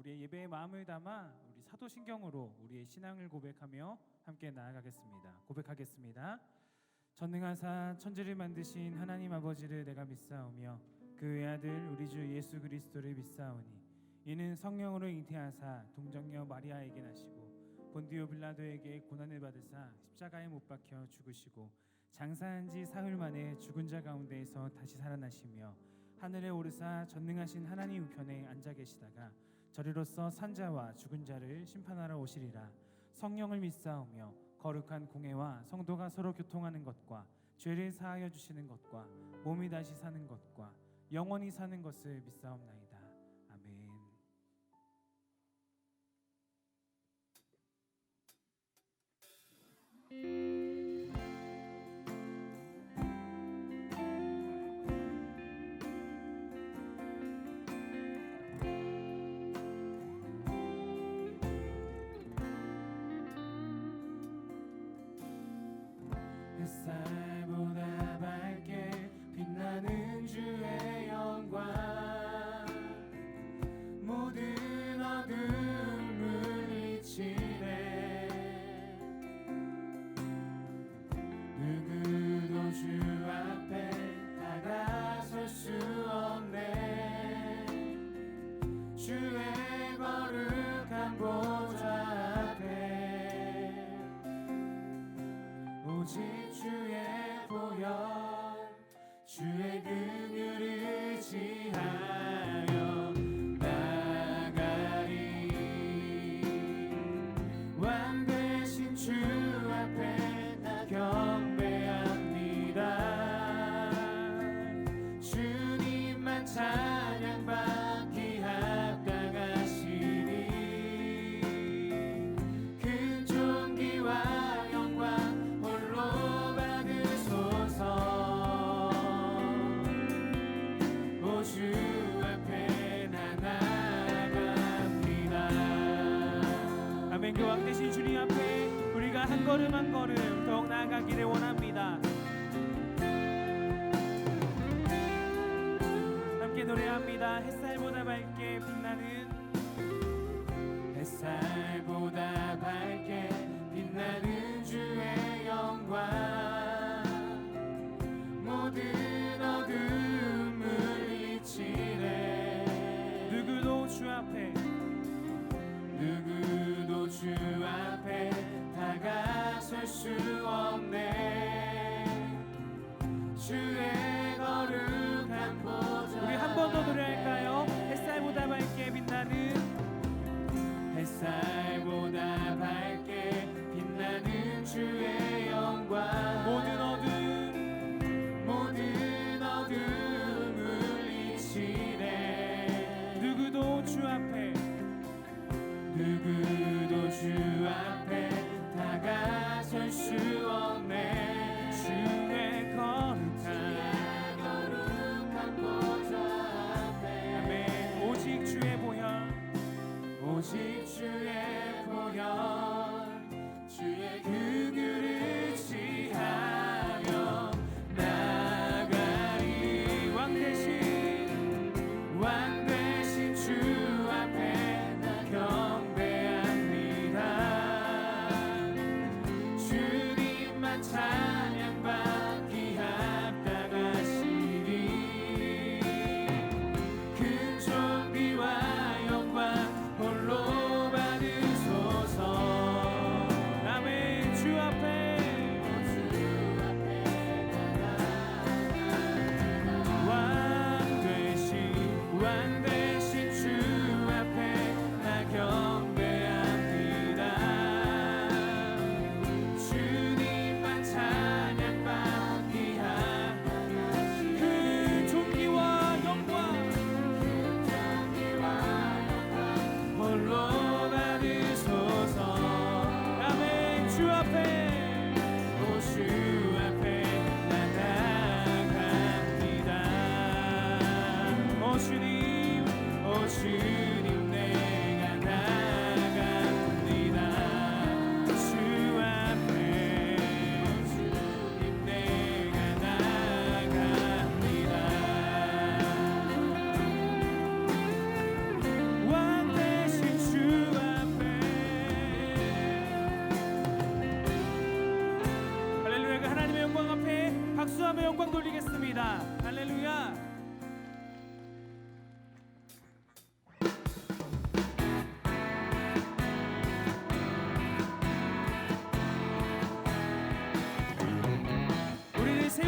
우리의 예배의 마음을 담아 우리 사도신경으로 우리의 신앙을 고백하며 함께 나아가겠습니다. 고백하겠습니다. 전능하사 천지를 만드신 하나님 아버지를 내가 믿사오며 그 외아들 우리 주 예수 그리스도를 믿사오니 이는 성령으로 잉태하사 동정녀 마리아에게 나시고 본디오 빌라도에게 고난을 받으사 십자가에 못 박혀 죽으시고 장사한 지 사흘 만에 죽은 자 가운데에서 다시 살아나시며 하늘에 오르사 전능하신 하나님 우편에 앉아 계시다가 저리로서 산자와 죽은 자를 심판하러 오시리라. 성령을 믿사오며 거룩한 공회와 성도가 서로 교통하는 것과 죄를 사하여 주시는 것과 몸이 다시 사는 것과 영원히 사는 것을 믿사옵나이다. 아멘. 햇살보다 밝게 빛나는 주의 영광 모든 어둠 물리치네 누구도 주 앞에 다가설 수 없네 주의 거룩한 보좌 앞에 오직 주의 보혈 주의 긍휼을 의지하여 나가리 왕 되신 주 앞에 나 경배합니다 주님만 찬양받기 합당하시니 큰 존귀와 영광 홀로 받으소서 오 주 앞에 나 나아갑니다. 아멘. 그 왕 되신 주님 앞에 우리가 한 걸음 한 걸음 더욱 나아가기를 원합니다. 함께 노래합니다. 햇살보다 밝게 빛나는 햇살보다 밝게 빛나는 주의 영광 모든 어둠 물리치네 누구도 주 앞에 다가설 수 없네 주의 거룩한 보좌 우리 한 번 더 노래할까요? 햇살보다 밝게 빛나는 햇살보다 밝게 빛나는 주의 영광 모든 어둠 물리치네 누구도 주 앞에 다가설 수 없네 주의 거룩한 보좌 앞에 아멘. 오직 주의 보혈 주의 긍휼을 의지하여 나가리 왕 대신 주 앞에 나 경배합니다 주님만 찬양받기 합당하시니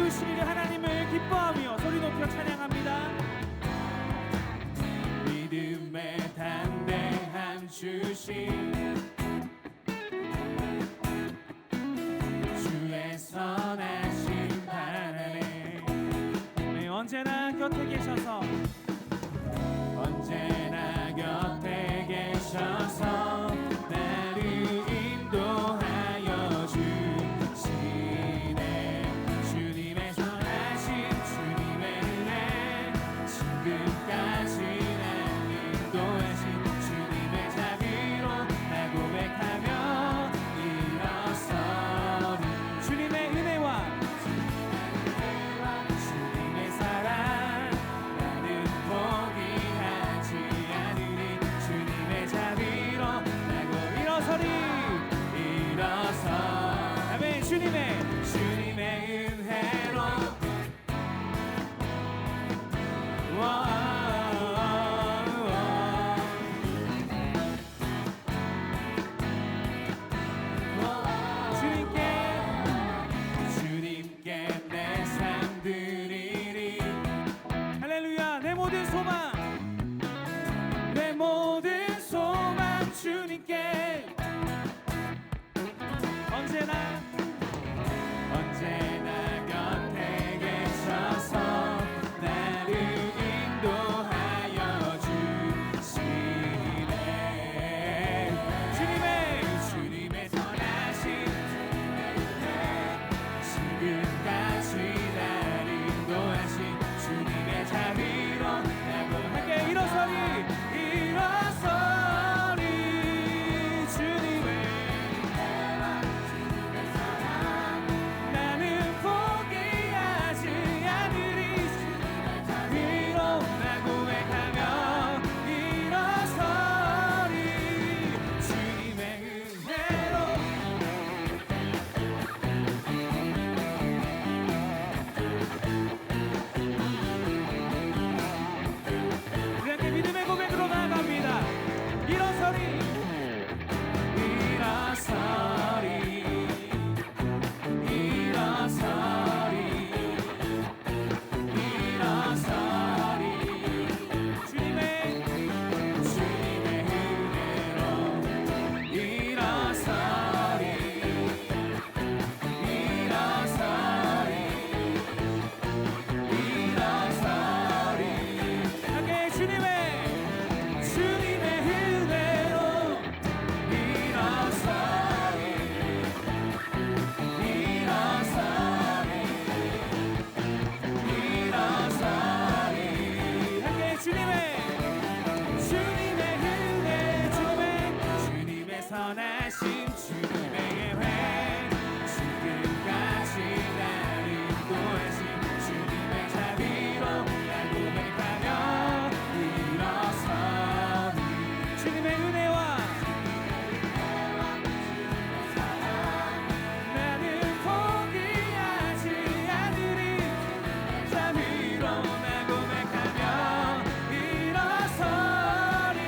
이루신 일을 하나님을 기뻐하며 소리 높여 찬양합니다. 믿음의 담대함 주신 주의 선하신 바람에 네, 언제나 곁에 계셔서 언제나 곁에 계셔서 나를 인도하여 주시네. 주님의 선하신 주님의 은혜 지금까지 날 인도하신 주님의 자비로 나 고백하며 일어서리. 주님의 은혜와 주님의 사랑 나는 포기하지 않으리. 주님의 자비로 나고 일어서리. 아멘. 주님의 은혜로 주님께 내 삶 드리리. 할렐루야. 내 모든 소망 주님께 언제나 곁에 계셔서 나를 인도하여 주시네. 주님의 선하신 지금까지 날 인도하신 주님의 자비로 나고 함께 일어서리. 나는 포기하지 않으리. 자비로 나 고백하며 일어서리. 주님의 은혜로 우리 함께 믿음의 고백으로 나아갑니다. 일어서리. 선하신 주님의 회 지금까지 날 인도하신 주님의 자비로 날 고백하며 일어서리. 주님의 은혜와 나는 포기하지 않으리. 자비로 날 고백하며 일어서리.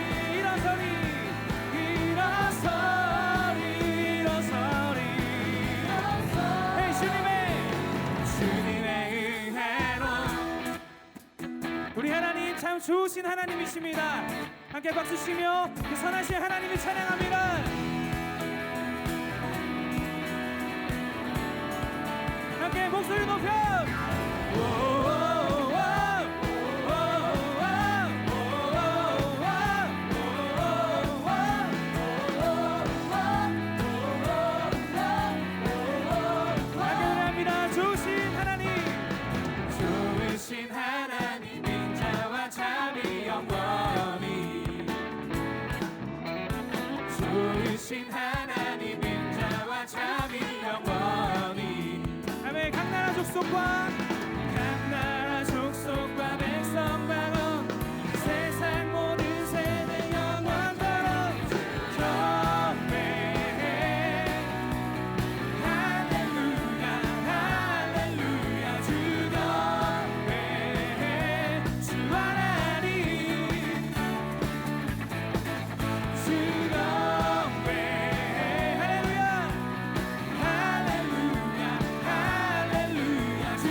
우리 하나님 참 좋으신 하나님이십니다. 함께 박수 치며 그 선하신 하나님을 찬양합니다. 함께 목소리 높여 하나님이라 좋으신 하나님 좋으신 하나님 인자와 자비 영원히 좋으신 하나님 인자와 자비 영원히 아멘. 각 나라 족속과 백성 방언 세상 모든 세대 영원토록 경배해. 할렐루야 할렐루야 주 경배해. 주 하나님 주 경배해. 할렐루야 할렐루야 할렐루야 주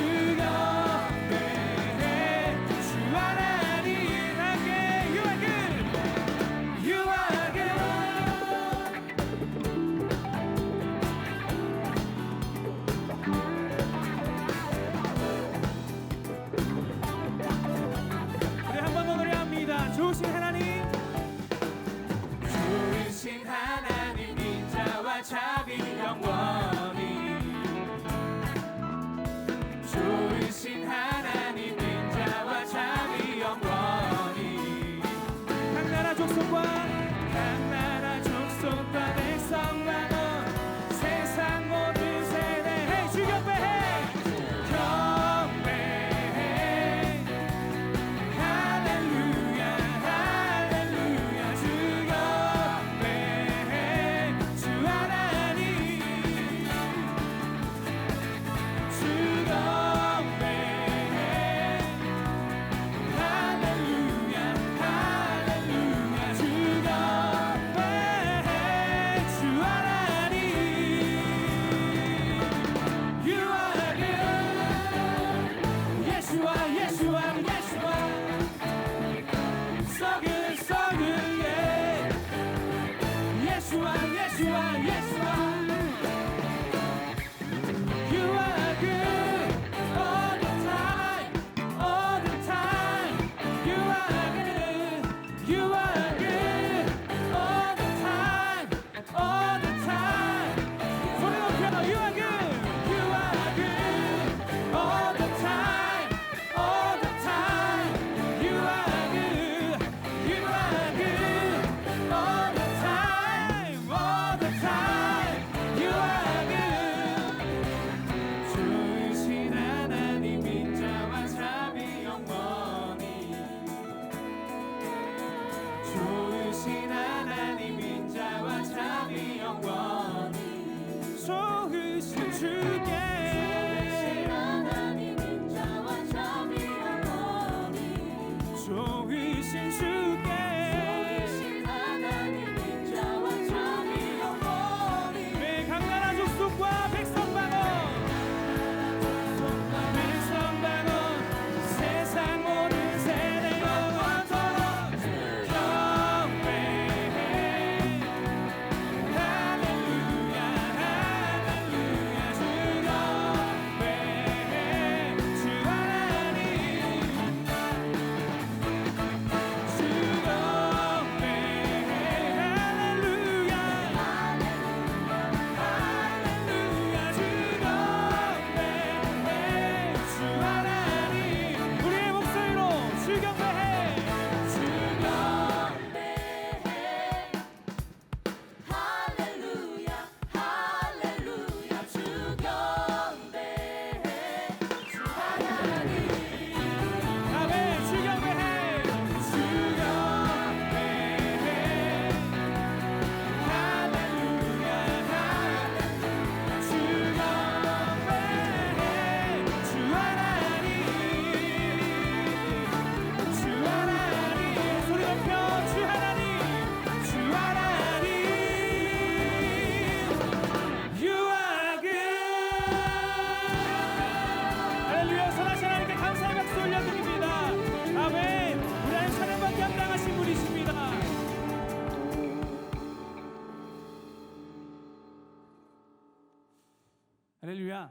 할렐루야.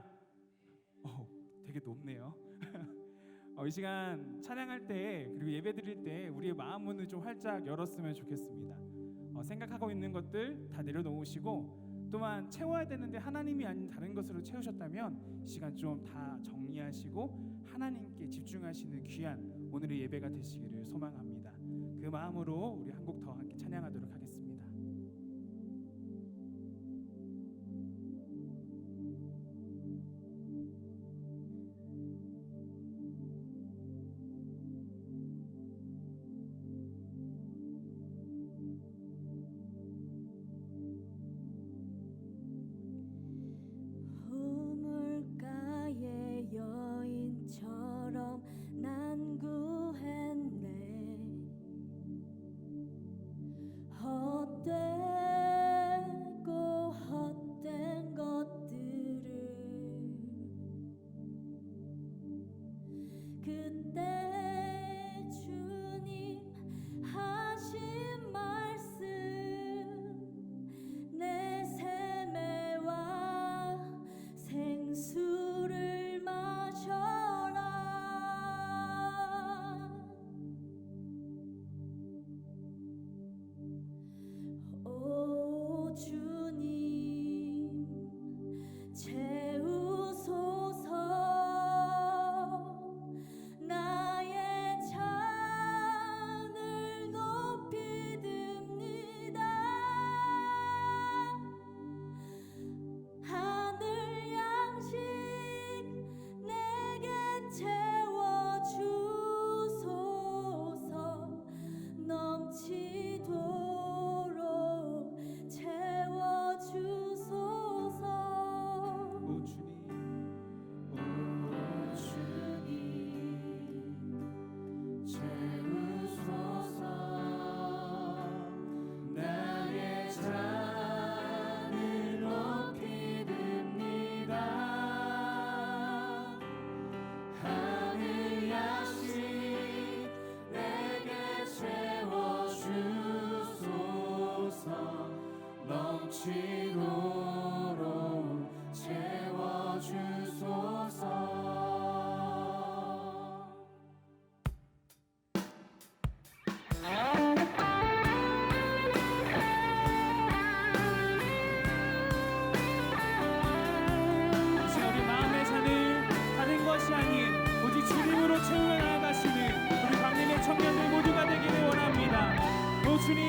되게 높네요. 이 시간 찬양할 때 그리고 예배 드릴 때 우리의 마음 문을 좀 활짝 열었으면 좋겠습니다. 생각하고 있는 것들 다 내려놓으시고 또한 채워야 되는데 하나님이 아닌 다른 것으로 채우셨다면 이 시간 좀 다 정리하시고 하나님께 집중하시는 귀한 오늘의 예배가 되시기를 소망합니다. 그 마음으로 우리 한 곡 더 함께 찬양하도록 하겠습니다. 우물가의 여인처럼 난 구했네. 헛되고 헛된 것들을 그때 주님 하신 말씀 내 세매와 생수를 마셔라. 오 주님 채우소서. 나의 잔을 높이 듭니다. 하늘 양식 내게 채워주소서. 넘치도록 채워주소서. 오 주님, 오 주님 채우소서. 나의 잔을 높이 듭니다. 하늘 양식 내게 채워주소서. 넘치도록 채워주소서. 이제 우리 마음의 잔을 다른 것이 아닌 오직 주님으로 채우며 나아가시는 우리 광림의 청년들 모두가 되기를 원합니다. 오 주님,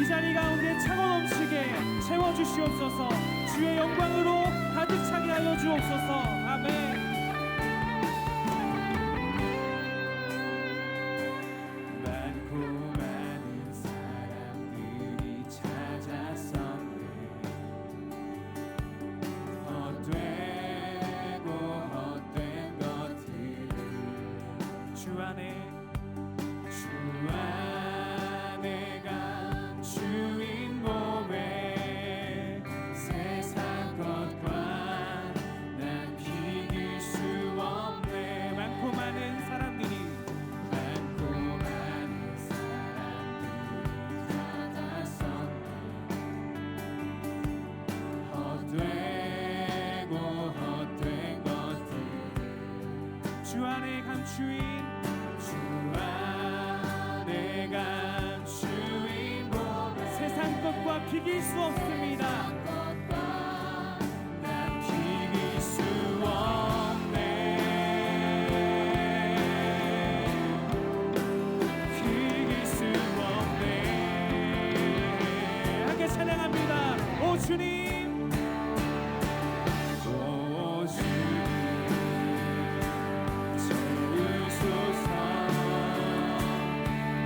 이 자리 가운데 차고 넘치게 채워주시옵소서. 주의 영광으로 가득 차게 하여 주옵소서. 아멘. 많고 많은 사람들이 찾아섰네. 헛되고 헛된 것들을 주 안에 간 주인 몸에 세상 것과 난 비길 수 없네. 많고 많은 사람들이 많고 많은 사람들이 찾아섰네. 헛된 것들 주 안에 감추인 주 안에 감추인 몸에 세상 것과 비길 수 없습니다. 난 비길 수 없네. 비길 수 없네. 함께 찬양합니다. 오 주님, 오 주님 채우소서.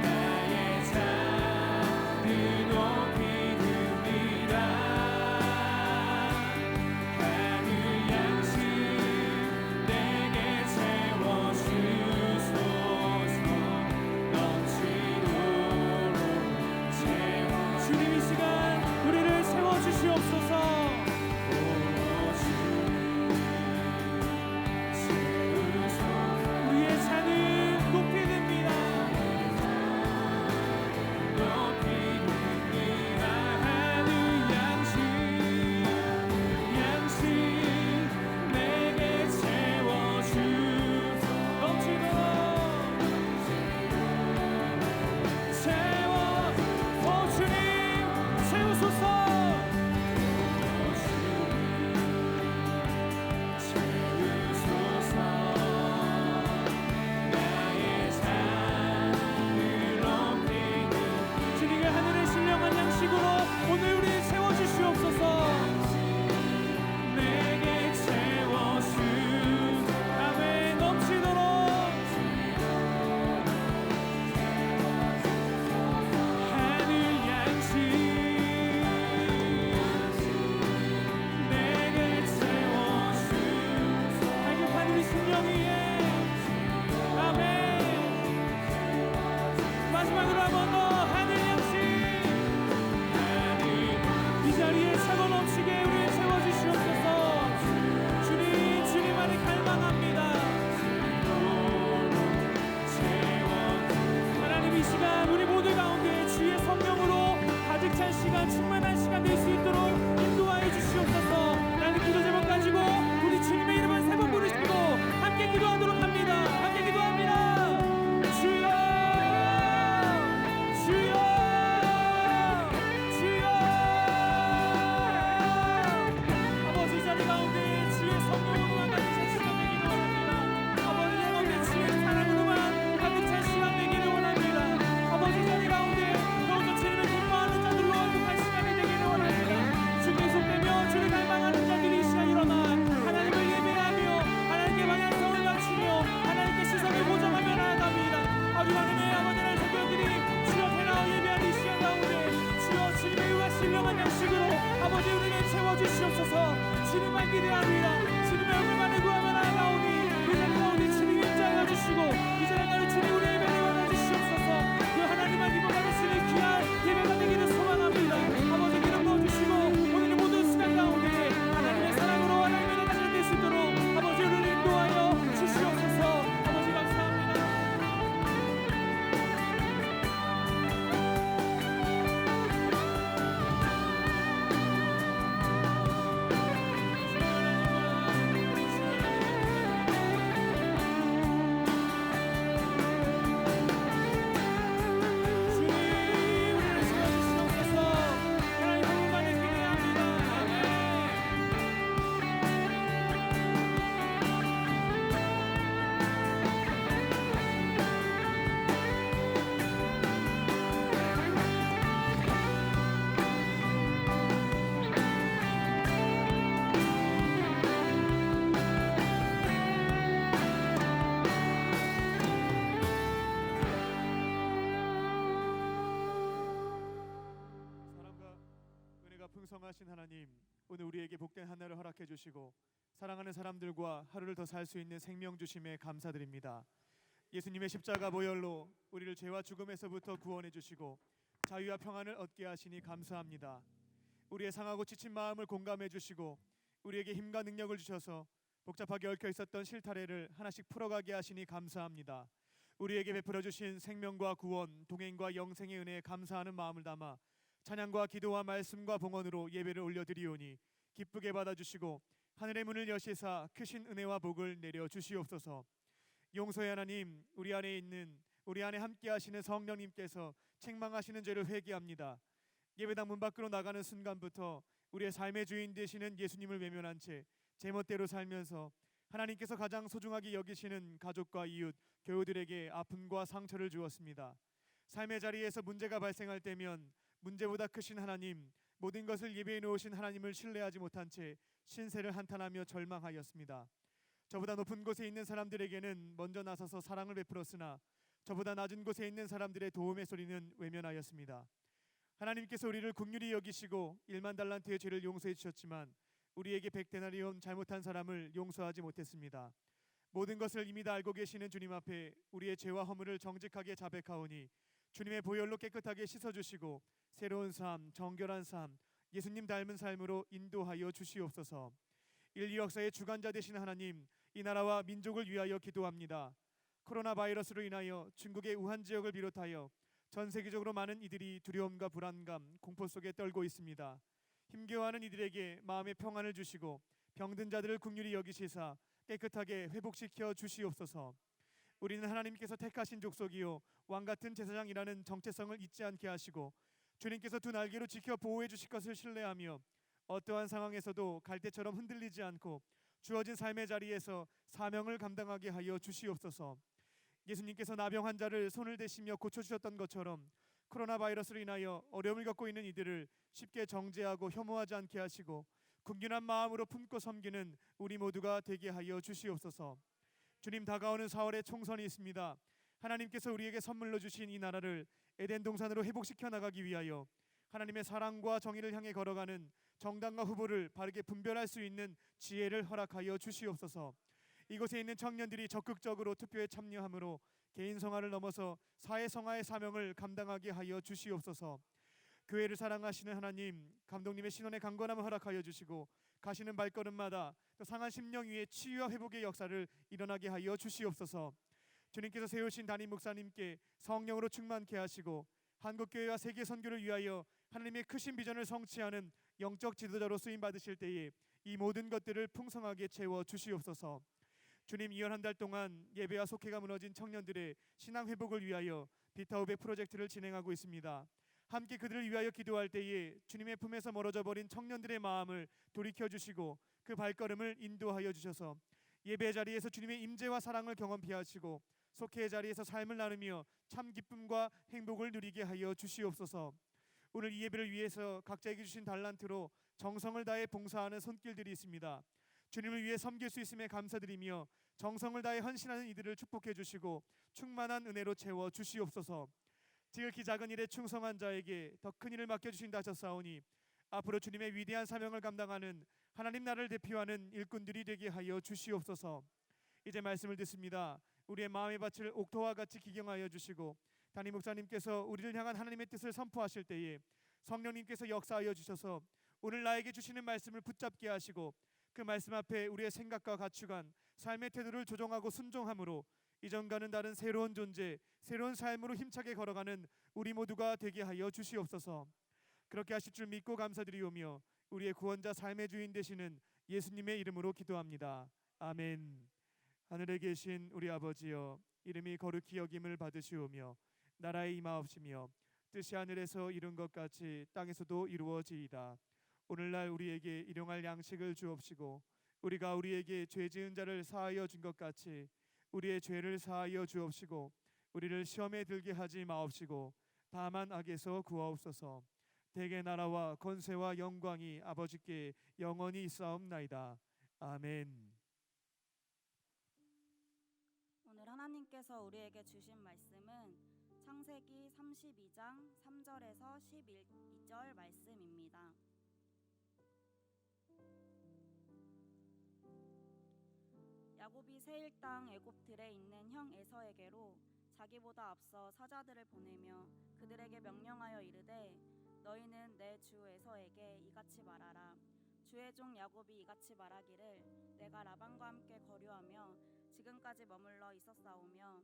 나의 잔을 높이 듭니다. 될 수 있도록 인도하여 주시옵소서. 라는 기도 제목 가지고 우리 주님의 이름을 세 번 부르시고 함께 기도하도록 합니다. 함께 기도합니다. 주여 주여 주여. 아버지 자리 가운데 주의 성령으로만 가득 찬 시간 되기를 원합니다. 아버지 자리 가운데 주의 사랑으로만 가득 찬 시간 되기를 원합니다. 아버지 자리 가운데 더욱더 주님을 기뻐하는 자들로 행복한 시간이 되기를 원합니다. 주께 속되며 주를 갈망하는 자들이 이 시간 일어나 하나님을 예배하며 하나님께 방향성을 맞추며 하나님께 시선을 고정하며 나아갑니다. 아버지 하나님의 아버지 하나님 성도들이 주여 대나와 예배하는 이 시간 가운데 주여 주님의 유가 신령한 양식으로 아버지 우리를 채워주시옵소서. 주님만 기대합니다. 주님의 얼굴만을 구하며 나아가오니 이 자리 가운데 주님 임재하여 주시고 이 자리 가운데 주님 우리 예배를 원하주시옵소서. 그 하나님만 기뻐 받으시는 귀한 예배가 되기를 소망합니다. 아버지 기름 넣어주시고 오늘의 모든 시간 가운데 하나님의 사랑으로 하나님의 나라가 될 수 있도록 아버지 우리를 인도하여 주시옵소서. 아버지 감사합니다. 주님 우리를 세워주시옵소서. 하나님 한분만을 기대합니다. 아멘. 사랑과 은혜가 풍성하신 하나님, 오늘 우리에게 복된 하늘을 허락해 주시고 사랑하는 사람들과 하루를 더 살 수 있는 생명 주심에 감사드립니다. 예수님의 십자가 보혈로 우리를 죄와 죽음에서부터 구원해 주시고 자유와 평안을 얻게 하시니 감사합니다. 우리의 상하고 지친 마음을 공감해 주시고 우리에게 힘과 능력을 주셔서 복잡하게 얽혀 있었던 실타래를 하나씩 풀어가게 하시니 감사합니다. 우리에게 베풀어 주신 생명과 구원, 동행과 영생의 은혜에 감사하는 마음을 담아 찬양과 기도와 말씀과 봉헌으로 예배를 올려드리오니 기쁘게 받아주시고 하늘의 문을 여시사 크신 은혜와 복을 내려 주시옵소서. 용서의 하나님, 우리 안에 함께 하시는 성령님께서 책망하시는 죄를 회개합니다. 예배당 문 밖으로 나가는 순간부터 우리의 삶의 주인 되시는 예수님을 외면한 채 제멋대로 살면서 하나님께서 가장 소중하게 여기시는 가족과 이웃, 교우들에게 아픔과 상처를 주었습니다. 삶의 자리에서 문제가 발생할 때면 문제보다 크신 하나님, 모든 것을 예배해 놓으신 하나님을 신뢰하지 못한 채 신세를 한탄하며 절망하였습니다. 저보다 높은 곳에 있는 사람들에게는 먼저 나서서 사랑을 베풀었으나 저보다 낮은 곳에 있는 사람들의 도움의 소리는 외면하였습니다. 하나님께서 우리를 긍휼히 여기시고 1만 달란트의 죄를 용서해 주셨지만 우리에게 100데나리온 잘못한 사람을 용서하지 못했습니다. 모든 것을 이미 다 알고 계시는 주님 앞에 우리의 죄와 허물을 정직하게 자백하오니 주님의 보혈로 깨끗하게 씻어주시고 새로운 삶, 정결한 삶, 예수님 닮은 삶으로 인도하여 주시옵소서. 인류 역사의 주관자 되신 하나님, 이 나라와 민족을 위하여 기도합니다. 코로나 바이러스로 인하여 중국의 우한 지역을 비롯하여 전 세계적으로 많은 이들이 두려움과 불안감, 공포 속에 떨고 있습니다. 힘겨워하는 이들에게 마음의 평안을 주시고 병든 자들을 긍휼히 여기시사 깨끗하게 회복시켜 주시옵소서. 우리는 하나님께서 택하신 족속이요 왕같은 제사장이라는 정체성을 잊지 않게 하시고 주님께서 두 날개로 지켜 보호해 주실 것을 신뢰하며 어떠한 상황에서도 갈대처럼 흔들리지 않고 주어진 삶의 자리에서 사명을 감당하게 하여 주시옵소서. 예수님께서 나병 환자를 손을 대시며 고쳐주셨던 것처럼 코로나 바이러스로 인하여 어려움을 겪고 있는 이들을 쉽게 정죄하고 혐오하지 않게 하시고 긍휼한 마음으로 품고 섬기는 우리 모두가 되게 하여 주시옵소서. 주님, 다가오는 4월에 총선이 있습니다. 하나님께서 우리에게 선물로 주신 이 나라를 에덴 동산으로 회복시켜 나가기 위하여 하나님의 사랑과 정의를 향해 걸어가는 정당과 후보를 바르게 분별할 수 있는 지혜를 허락하여 주시옵소서. 이곳에 있는 청년들이 적극적으로 투표에 참여함으로 개인 성화를 넘어서 사회 성화의 사명을 감당하게 하여 주시옵소서. 교회를 사랑하시는 하나님, 감독님의 신원의 강건함을 허락하여 주시고 가시는 발걸음마다 또 상한 심령 위에 치유와 회복의 역사를 일어나게 하여 주시옵소서. 주님께서 세우신 담임 목사님께 성령으로 충만케 하시고 한국교회와 세계 선교를 위하여 하나님의 크신 비전을 성취하는 영적 지도자로 쓰임 받으실 때에 이 모든 것들을 풍성하게 채워 주시옵소서. 주님, 이연 한 달 동안 예배와 속회가 무너진 청년들의 신앙 회복을 위하여 비타오백 프로젝트를 진행하고 있습니다. 함께 그들을 위하여 기도할 때에 주님의 품에서 멀어져 버린 청년들의 마음을 돌이켜 주시고 그 발걸음을 인도하여 주셔서 예배 자리에서 주님의 임재와 사랑을 경험케 하시고 속회의 자리에서 삶을 나누며 참 기쁨과 행복을 누리게 하여 주시옵소서. 오늘 이 예배를 위해서 각자에게 주신 달란트로 정성을 다해 봉사하는 손길들이 있습니다. 주님을 위해 섬길 수 있음에 감사드리며 정성을 다해 헌신하는 이들을 축복해 주시고 충만한 은혜로 채워 주시옵소서. 지극히 작은 일에 충성한 자에게 더 큰 일을 맡겨주신다 하셨사오니 앞으로 주님의 위대한 사명을 감당하는 하나님 나라를 대표하는 일꾼들이 되게 하여 주시옵소서. 이제 말씀을 듣습니다. 우리의 마음의 밭을 옥토와 같이 기경하여 주시고 담임 목사님께서 우리를 향한 하나님의 뜻을 선포하실 때에 성령님께서 역사하여 주셔서 오늘 나에게 주시는 말씀을 붙잡게 하시고 그 말씀 앞에 우리의 생각과 가치관, 삶의 태도를 조정하고 순종함으로 이전과는 다른 새로운 존재, 새로운 삶으로 힘차게 걸어가는 우리 모두가 되게 하여 주시옵소서. 그렇게 하실 줄 믿고 감사드리오며 우리의 구원자 삶의 주인 되시는 예수님의 이름으로 기도합니다. 아멘. 하늘에 계신 우리 아버지여, 이름이 거룩히 여김을 받으시오며 나라의 임하옵시며 뜻이 하늘에서 이룬 것 같이 땅에서도 이루어지이다. 오늘날 우리에게 일용할 양식을 주옵시고 우리가 우리에게 죄 지은 자를 사하여 준 것 같이 우리의 죄를 사하여 주옵시고 우리를 시험에 들게 하지 마옵시고 다만 악에서 구하옵소서. 대개 나라와 권세와 영광이 아버지께 영원히 있사옵나이다. 아멘. 오늘 하나님께서 우리에게 주신 말씀은 창세기 32장 3절에서 11절 말씀입니다. 야곱이 세일 땅 애굽들에 있는 형 에서에게로 자기보다 앞서 사자들을 보내며 그들에게 명령하여 이르되 너희는 내 주 에서에게 이같이 말하라. 주의 종 야곱이 이같이 말하기를 내가 라반과 함께 거류하며 지금까지 머물러 있었사오며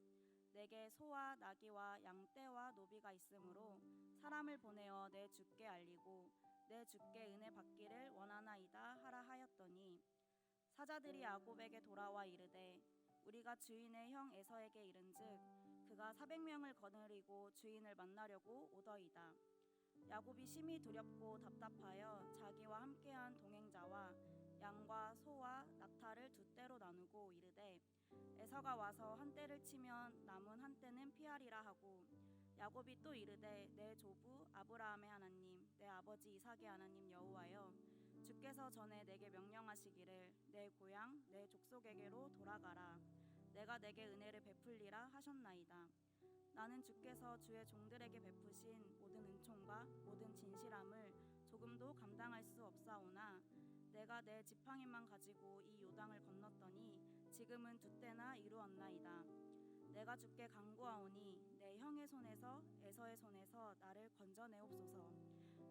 내게 소와 나귀와 양떼와 노비가 있으므로 사람을 보내어 내 주께 알리고 내 주께 은혜 받기를 원하나이다 하라 하였더니 사자들이 야곱에게 돌아와 이르되 우리가 주인의 형 에서에게 이른즉 그가 400명을 거느리고 주인을 만나려고 오더이다. 야곱이 심히 두렵고 답답하여 자기와 함께한 동행자와 양과 소와 낙타를 두 떼로 나누고 이르되 에서가 와서 한 떼를 치면 남은 한 떼는 피하리라 하고 야곱이 또 이르되 내 조부 아브라함의 하나님 내 아버지 이삭의 하나님 여호와여 주께서 전에 내게 명령하시기를 내 고향 내 족속에게로 돌아가라. 내가 내게 은혜를 베풀리라 하셨나이다. 나는 주께서 주의 종들에게 베푸신 모든 은총과 모든 진실함을 조금도 감당할 수 없사오나 내가 내 지팡이만 가지고 이 요단을 건넜더니 지금은 두 때나 이루었나이다. 내가 주께 간구하오니 내 형의 손에서 에서의 손에서 나를 건져내옵소서.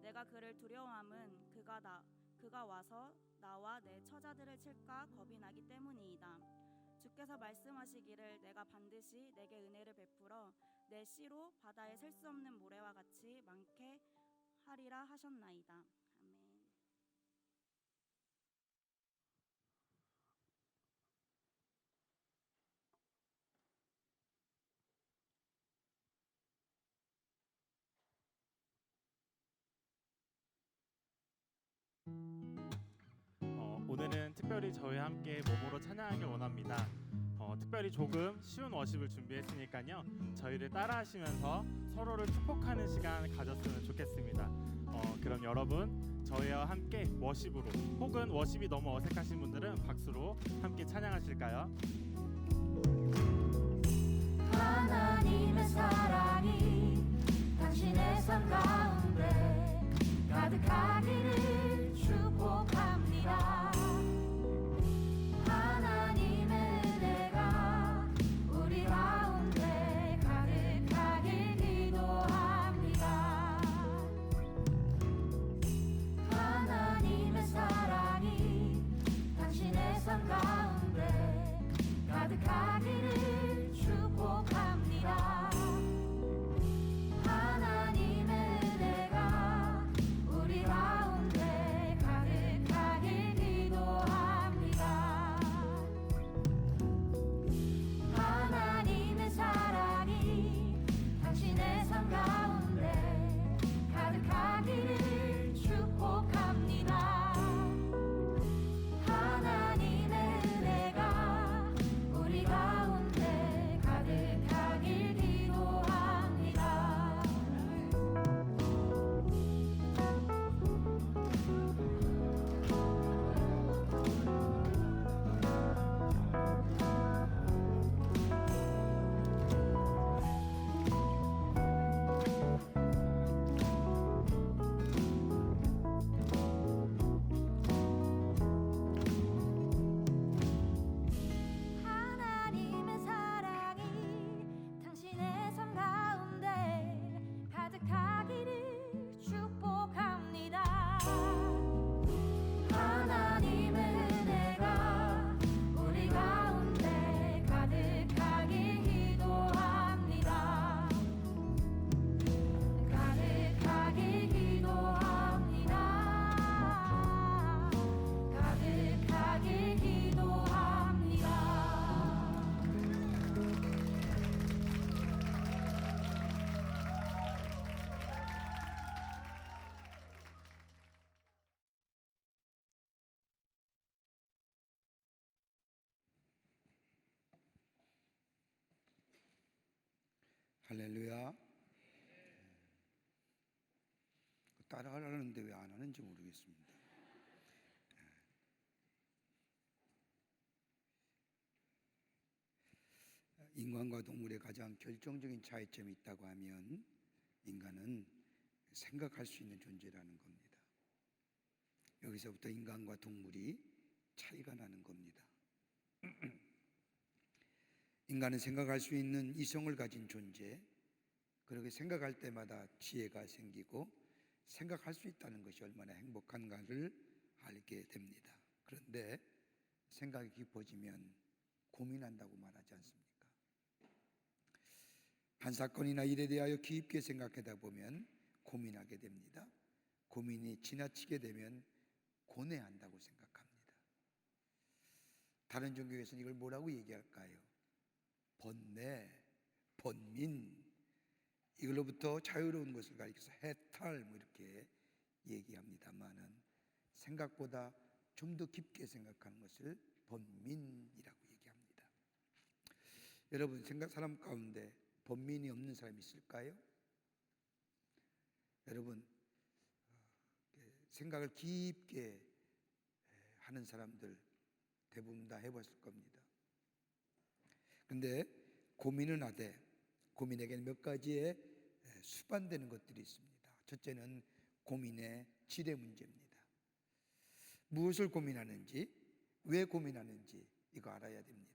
내가 그를 두려워함은 그가 와서 나와 내 처자들을 칠까 겁이 나기 때문이이다. 주께서 말씀하시기를 내가 반드시 내게 은혜를 베풀어 내 씨로 바다에 셀 수 없는 모래와 같이 많게 하리라 하셨나이다. 아멘. 오늘은 특별히 저희와 함께 몸으로 찬양하길 원합니다. 특별히 조금 쉬운 워십을 준비했으니까요. 저희를 따라하시면서 서로를 축복하는 시간 가졌으면 좋겠습니다. 그럼 여러분 저희와 함께 워십으로 혹은 워십이 너무 어색하신 분들은 박수로 함께 찬양하실까요? 하나님의 사랑이 당신의 삶 가운데 가득하기를 축복합니다. 하나님의 은혜가 우리 가운데 가득하길 기도합니다. 하나님의 사랑이 당신의 삶 가운데 가득하기를 축복합니다. 하나님의 은혜가 할렐루야. 따라하려는데 왜 안 하는지 모르겠습니다. 인간과 동물의 가장 결정적인 차이점이 있다고 하면 인간은 생각할 수 있는 존재라는 겁니다. 여기서부터 인간과 동물이 차이가 나는 겁니다. 인간은 생각할 수 있는 이성을 가진 존재, 그렇게 생각할 때마다 지혜가 생기고 생각할 수 있다는 것이 얼마나 행복한가를 알게 됩니다. 그런데 생각이 깊어지면 고민한다고 말하지 않습니까? 한 사건이나 일에 대하여 깊게 생각하다 보면 고민하게 됩니다. 고민이 지나치게 되면 고뇌한다고 생각합니다. 다른 종교에서는 이걸 뭐라고 얘기할까요? 번뇌, 번민, 이걸로부터 자유로운 것을 가리켜서 해탈 뭐 이렇게 얘기합니다만은 생각보다 좀 더 깊게 생각하는 것을 번민이라고 얘기합니다. 여러분 사람 가운데 번민이 없는 사람이 있을까요? 여러분 생각을 깊게 하는 사람들 대부분 다 해봤을 겁니다. 근데 고민은 하되 고민에게는 몇 가지의 수반되는 것들이 있습니다. 첫째는 고민의 질의 문제입니다. 무엇을 고민하는지, 왜 고민하는지 이거 알아야 됩니다.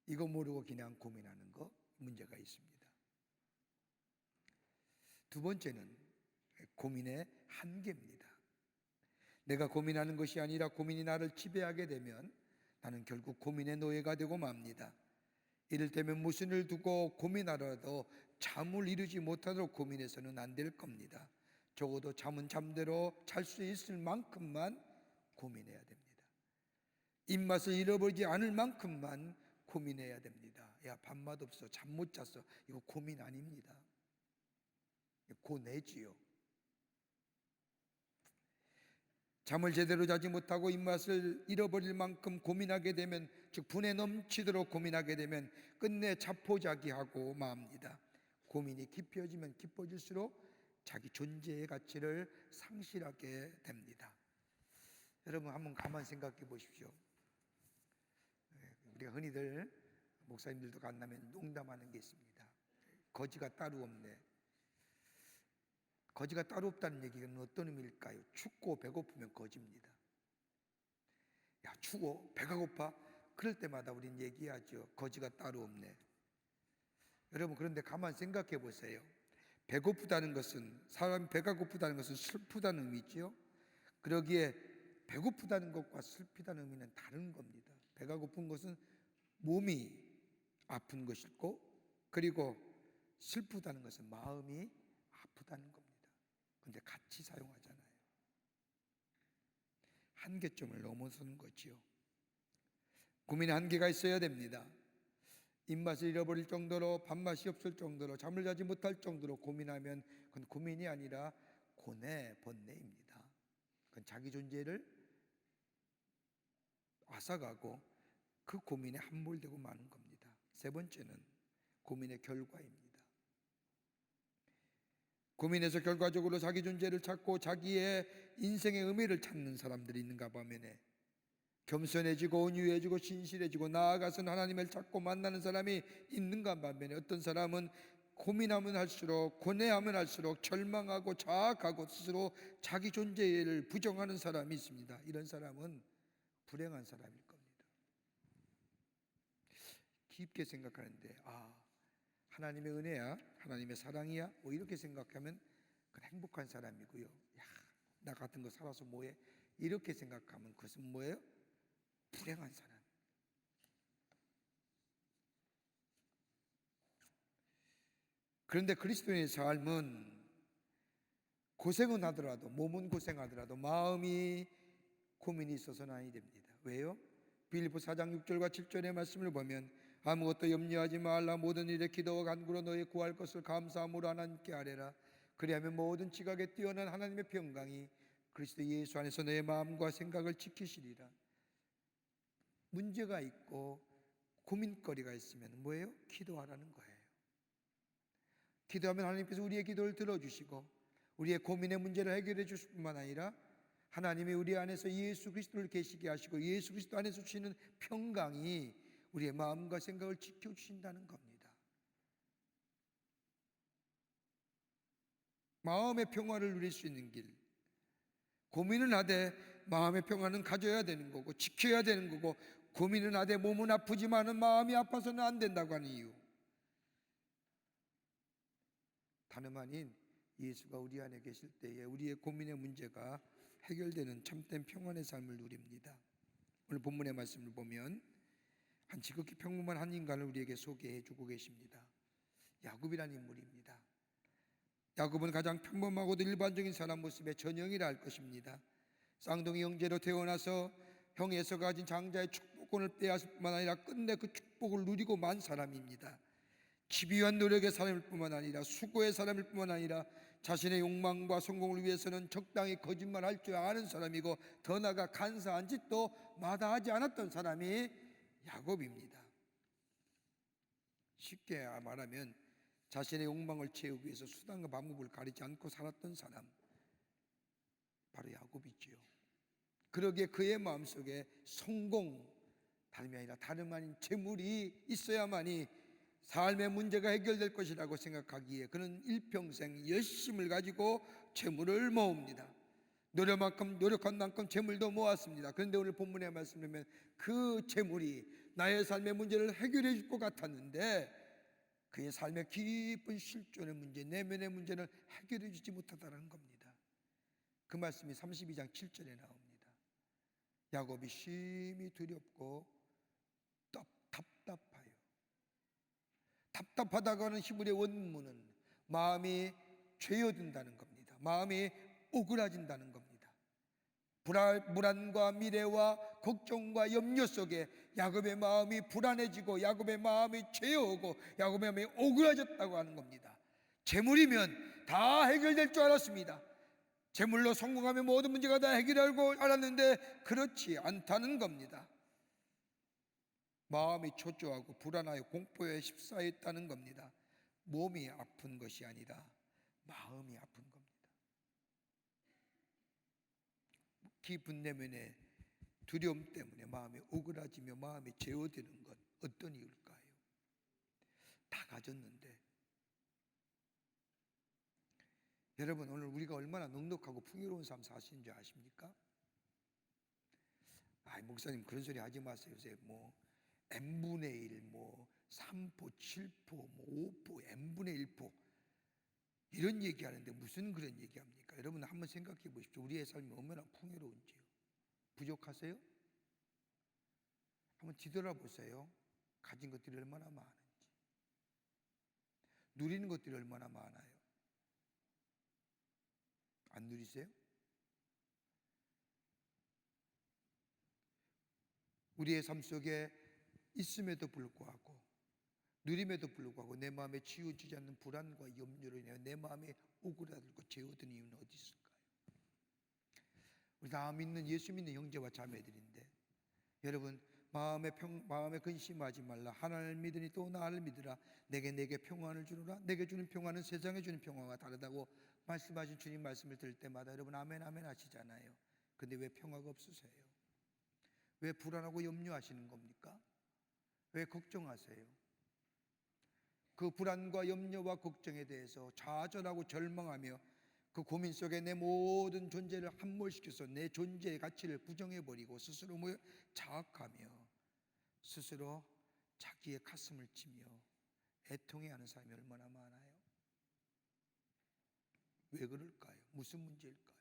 이거 모르고 그냥 고민하는 거 문제가 있습니다. 두 번째는 고민의 한계입니다. 내가 고민하는 것이 아니라 고민이 나를 지배하게 되면 나는 결국 고민의 노예가 되고 맙니다. 이를테면 무슨 일을 두고 고민하더라도 잠을 이루지 못하도록 고민해서는 안 될 겁니다. 적어도 잠은 잠대로 잘 수 있을 만큼만 고민해야 됩니다. 입맛을 잃어버리지 않을 만큼만 고민해야 됩니다. 야, 밥맛 없어, 잠 못 잤어, 이거 고민 아닙니다. 고뇌지요. 잠을 제대로 자지 못하고 입맛을 잃어버릴 만큼 고민하게 되면, 즉 분에 넘치도록 고민하게 되면 끝내 자포자기하고 맙니다. 고민이 깊어지면 깊어질수록 자기 존재의 가치를 상실하게 됩니다. 여러분 한번 가만 생각해 보십시오. 우리가 흔히들 목사님들도 만나면 농담하는 게 있습니다. 거지가 따로 없네. 거지가 따로 없다는 얘기는 어떤 의미일까요? 춥고 배고프면 거지입니다. 야, 추워 배가 고파, 그럴 때마다 우리는 얘기하죠. 거지가 따로 없네. 여러분 그런데 가만 생각해 보세요. 배고프다는 것은, 사람 배가 고프다는 것은 슬프다는 의미죠. 그러기에 배고프다는 것과 슬프다는 의미는 다른 겁니다. 배가 고픈 것은 몸이 아픈 것이고, 그리고 슬프다는 것은 마음이 아프다는 겁니다. 근데 같이 사용하잖아요. 한계점을 넘어서는 거지요. 고민의 한계가 있어야 됩니다. 입맛을 잃어버릴 정도로, 밥맛이 없을 정도로, 잠을 자지 못할 정도로 고민하면 그건 고민이 아니라 고뇌, 번뇌입니다. 그건 자기 존재를 앗아가고 그 고민에 함몰되고 마는 겁니다. 세 번째는 고민의 결과입니다. 고민해서 결과적으로 자기 존재를 찾고 자기의 인생의 의미를 찾는 사람들이 있는가 반면에 겸손해지고 온유해지고 신실해지고 나아가서는 하나님을 찾고 만나는 사람이 있는가 반면에 어떤 사람은 고민하면 할수록, 고뇌하면 할수록 절망하고 자학하고 스스로 자기 존재를 부정하는 사람이 있습니다. 이런 사람은 불행한 사람일 겁니다. 깊게 생각하는데 하나님의 은혜야, 하나님의 사랑이야, 뭐 이렇게 생각하면 그건 행복한 사람이고요. 야, 나 같은 거 살아서 뭐해? 이렇게 생각하면 그것은 뭐예요? 불행한 사람. 그런데 그리스도인의 삶은 고생은 하더라도, 몸은 고생하더라도 마음이 고민이 있어서는 아니 됩니다. 왜요? 빌립보 4장 6절과 7절의 말씀을 보면 아무것도 염려하지 말라, 모든 일에 기도와 간구로 너희 구할 것을 감사함으로 하나님께 아뢰라. 그리하면 모든 지각에 뛰어난 하나님의 평강이 그리스도 예수 안에서 너의 마음과 생각을 지키시리라. 문제가 있고 고민거리가 있으면 뭐예요? 기도하라는 거예요. 기도하면 하나님께서 우리의 기도를 들어주시고 우리의 고민의 문제를 해결해 주실 뿐만 아니라 하나님이 우리 안에서 예수 그리스도를 계시게 하시고 예수 그리스도 안에서 주시는 평강이 우리의 마음과 생각을 지켜주신다는 겁니다. 마음의 평화를 누릴 수 있는 길, 고민은 하되 마음의 평화는 가져야 되는 거고 지켜야 되는 거고, 고민은 하되 몸은 아프지만은 마음이 아파서는 안 된다고 하는 이유, 다름 아닌 예수가 우리 안에 계실 때에 우리의 고민의 문제가 해결되는 참된 평안의 삶을 누립니다. 오늘 본문의 말씀을 보면 한 지극히 평범한 한 인간을 우리에게 소개해 주고 계십니다. 야곱이라는 인물입니다. 야곱은 가장 평범하고도 일반적인 사람 모습의 전형이라 할 것입니다. 쌍둥이 형제로 태어나서 형 에서가 가진 장자의 축복권을 빼앗을 뿐만 아니라 끝내 그 축복을 누리고 만 사람입니다. 집요한 노력의 사람일 뿐만 아니라 수고의 사람일 뿐만 아니라 자신의 욕망과 성공을 위해서는 적당히 거짓말할 줄 아는 사람이고, 더 나아가 간사한 짓도 마다하지 않았던 사람이 야곱입니다. 쉽게 말하면 자신의 욕망을 채우기 위해서 수단과 방법을 가리지 않고 살았던 사람, 바로 야곱이지요. 그러기에 그의 마음속에 성공, 다름이 아니라 다름 아닌 재물이 있어야만이 삶의 문제가 해결될 것이라고 생각하기에 그는 일평생 열심을 가지고 재물을 모읍니다. 노력한 만큼 재물도 모았습니다. 그런데 오늘 본문의 말씀을 보면 그 재물이 나의 삶의 문제를 해결해 줄 것 같았는데 그의 삶의 깊은 실존의 문제, 내면의 문제는 해결해 주지 못하다는 겁니다. 그 말씀이 32장 7절에 나옵니다. 야곱이 심히 두렵고 답답하여. 답답하다고 하는 히브리 원문은 마음이 죄어든다는 겁니다. 마음이 오그라진다는 겁니다. 불안과 미래와 걱정과 염려 속에 야곱의 마음이 불안해지고 야곱의 마음이 죄어오고 야곱의 마음이 오그라졌다고 하는 겁니다. 재물이면 다 해결될 줄 알았습니다. 재물로 성공하면 모든 문제가 다 해결하고 알았는데 그렇지 않다는 겁니다. 마음이 초조하고 불안하여 공포에 휩싸였다는 겁니다. 몸이 아픈 것이 아니라 마음이 아픈 겁니다. 깊은 내면의 두려움 때문에 마음이 오그라지며 마음이 제어되는 것, 어떤 이유일까요? 다 가졌는데. 여러분, 오늘 우리가 얼마나 넉넉하고 풍요로운 삶 사시는 줄 아십니까? 목사님 그런 소리 하지 마세요. 요새 뭐 n분의 1, 뭐 3포, 7포, 뭐 5포, n분의 1포 이런 얘기하는데 무슨 그런 얘기합니까? 여러분 한번 생각해 보십시오. 우리의 삶이 얼마나 풍요로운지요. 부족하세요? 한번 뒤돌아보세요. 가진 것들이 얼마나 많은지, 누리는 것들이 얼마나 많아요. 안 누리세요? 우리의 삶 속에 있음에도 불구하고 누림에도 불구하고 내 마음에 치유지지 않는 불안과 염려로 인해 내 마음에 오그라들고 재어든 이유는 어디 있을까요? 우리 다 믿는 예수 믿는 형제와 자매들인데 여러분 마음에 근심하지 말라. 하나님을 믿으니 또 나를 믿으라. 내게 평안을 주노라. 내게 주는 평안은 세상에 주는 평안과 다르다고 말씀하신 주님 말씀을 들을 때마다 여러분 아멘 아멘 하시잖아요. 근데 왜 평화가 없으세요? 왜 불안하고 염려하시는 겁니까? 왜 걱정하세요? 그 불안과 염려와 걱정에 대해서 좌절하고 절망하며 그 고민 속에 내 모든 존재를 함몰시켜서 내 존재의 가치를 부정해버리고 스스로 자학하며 스스로 자기의 가슴을 치며 애통해하는 사람이 얼마나 많아요? 왜 그럴까요? 무슨 문제일까요?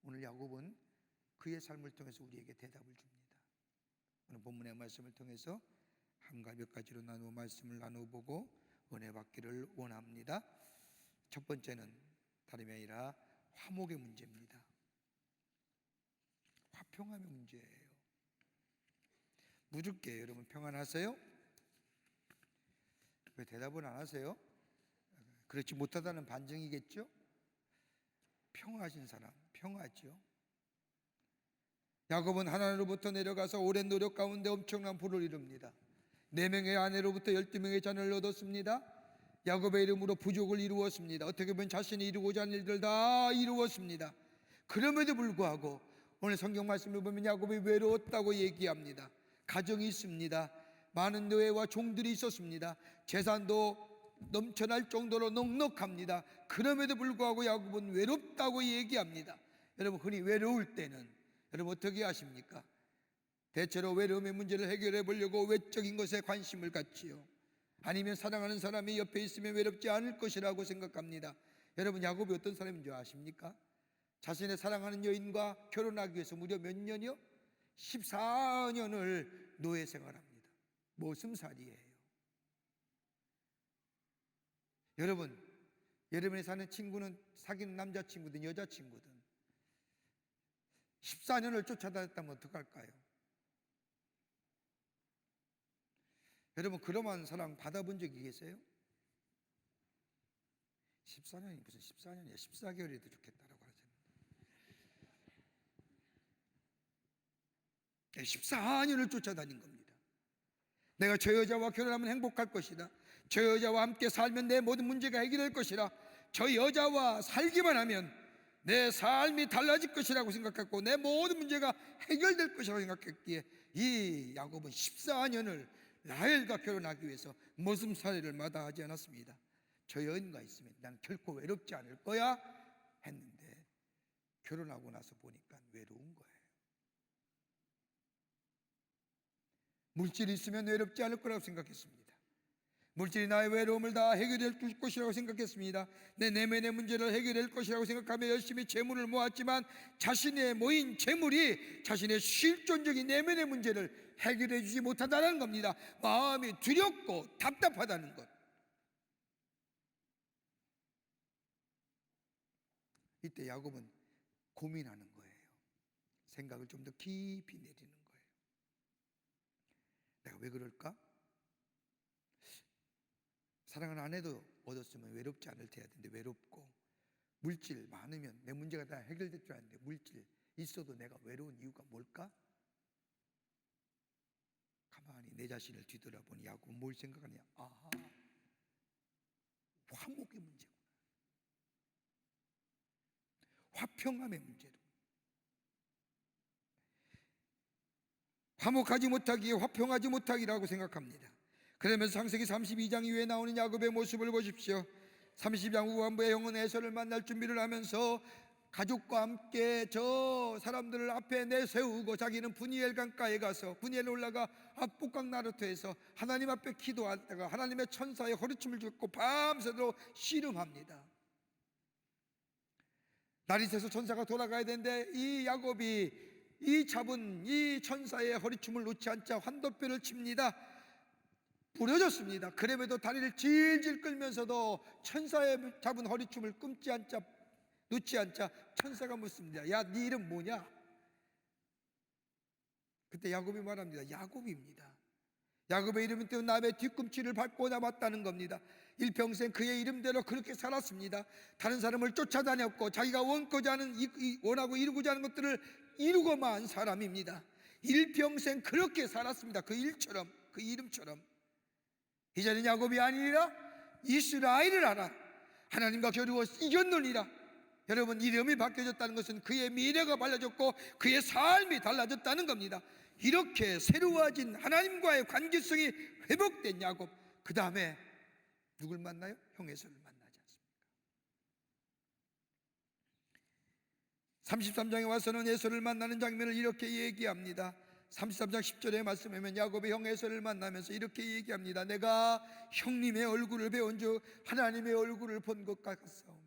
오늘 야곱은 그의 삶을 통해서 우리에게 대답을 줍니다. 오늘 본문의 말씀을 통해서 한 가지 몇 가지로 나누어 말씀을 나눠보고 은혜 받기를 원합니다. 첫 번째는 다름이 아니라 화목의 문제입니다. 화평함의 문제예요. 묻을게요. 여러분 평안하세요? 왜 대답을 안 하세요? 그렇지 못하다는 반증이겠죠? 평화하신 사람, 평화죠. 야곱은 하나님으로부터 내려가서 오랜 노력 가운데 엄청난 부를 이룹니다. 4명의 아내로부터 12명의 자녀를 얻었습니다. 야곱의 이름으로 부족을 이루었습니다. 어떻게 보면 자신이 이루고자 하는 일들 다 이루었습니다. 그럼에도 불구하고 오늘 성경 말씀을 보면 야곱이 외로웠다고 얘기합니다. 가정이 있습니다. 많은 노예와 종들이 있었습니다. 재산도 넘쳐날 정도로 넉넉합니다. 그럼에도 불구하고 야곱은 외롭다고 얘기합니다. 여러분, 흔히 외로울 때는 여러분 어떻게 하십니까? 대체로 외로움의 문제를 해결해 보려고 외적인 것에 관심을 갖지요. 아니면 사랑하는 사람이 옆에 있으면 외롭지 않을 것이라고 생각합니다. 여러분, 야곱이 어떤 사람인 줄 아십니까? 자신의 사랑하는 여인과 결혼하기 위해서 무려 몇 년이요? 14년을 노예 생활합니다. 모슴살이에요. 여러분, 여러분이 사는 친구는, 사귀는 남자친구든 여자친구든 14년을 쫓아다녔다면 어떡할까요? 여러분, 그러한 사랑 받아본 적이 계세요? 14년이 무슨 14년이야? 14개월이도 좋겠다라고 하잖아요. 14년을 쫓아다닌 겁니다. 내가 저 여자와 결혼하면 행복할 것이다. 저 여자와 함께 살면 내 모든 문제가 해결될 것이라. 저 여자와 살기만 하면 내 삶이 달라질 것이라고 생각했고 내 모든 문제가 해결될 것이라고 생각했기에 이 야곱은 14년을 라헬과 결혼하기 위해서 모슴살이를 마다하지 않았습니다. 저 여인과 있으면 난 결코 외롭지 않을 거야 했는데 결혼하고 나서 보니까 외로운 거예요. 물질이 있으면 외롭지 않을 거라고 생각했습니다. 물질이 나의 외로움을 다 해결할 것이라고 생각했습니다. 내 내면의 문제를 해결할 것이라고 생각하며 열심히 재물을 모았지만 자신의 모인 재물이 자신의 실존적인 내면의 문제를 해결해 주지 못한다는 겁니다. 마음이 두렵고 답답하다는 것. 이때 야곱은 고민하는 거예요. 생각을 좀 더 깊이 내리는 거예요. 내가 왜 그럴까? 사랑하는 아내도 얻었으면 외롭지 않을 테야 되는데 외롭고, 물질 많으면 내 문제가 다 해결될 줄 알았는데 물질 있어도 내가 외로운 이유가 뭘까? 가만히 내 자신을 뒤돌아보니 야곱은 뭘 생각하냐? 아하, 화목의 문제구나. 화평함의 문제로. 화목하지 못하기에 화평하지 못하기라고 생각합니다. 그러면서 창세기 32장 이후에 나오는 야곱의 모습을 보십시오. 30장 후반부에 형은 에서를 만날 준비를 하면서 가족과 함께 저 사람들을 앞에 내세우고 자기는 분이엘 강가에 가서 분이엘 올라가 압복강 나루터에서 하나님 앞에 기도하다가 하나님의 천사의 허리춤을 듣고 밤새도록 씨름합니다. 날이 새서 천사가 돌아가야 되는데 이 야곱이 이 잡은 이 천사의 허리춤을 놓지 않자 환도뼈를 칩니다. 부러졌습니다. 그럼에도 다리를 질질 끌면서도 천사의 잡은 허리춤을 끊지 않자, 놓지 않자 천사가 묻습니다. 야, 네 이름 뭐냐? 그때 야곱이 말합니다. 야곱입니다. 야곱의 이름은 또 남의 뒤꿈치를 밟고 남았다는 겁니다. 일평생 그의 이름대로 그렇게 살았습니다. 다른 사람을 쫓아다녔고 자기가 원하고 이루고자 하는 것들을 이루고 만 사람입니다. 일평생 그렇게 살았습니다. 그 일처럼, 그 이름처럼. 이제는 야곱이 아니라 이스라엘을 알아 하나님과 겨루어 이겼느니라. 여러분, 이름이 바뀌어졌다는 것은 그의 미래가 밝아졌고 그의 삶이 달라졌다는 겁니다. 이렇게 새로워진 하나님과의 관계성이 회복된 야곱, 그 다음에 누굴 만나요? 형 에서를 만나지 않습니까? 33장에 와서는 에서를 만나는 장면을 이렇게 얘기합니다. 33장 10절의 말씀에 보면 야곱의 형 에서를 만나면서 이렇게 얘기합니다. 내가 형님의 얼굴을 배운 즉 하나님의 얼굴을 본 것 같사오며.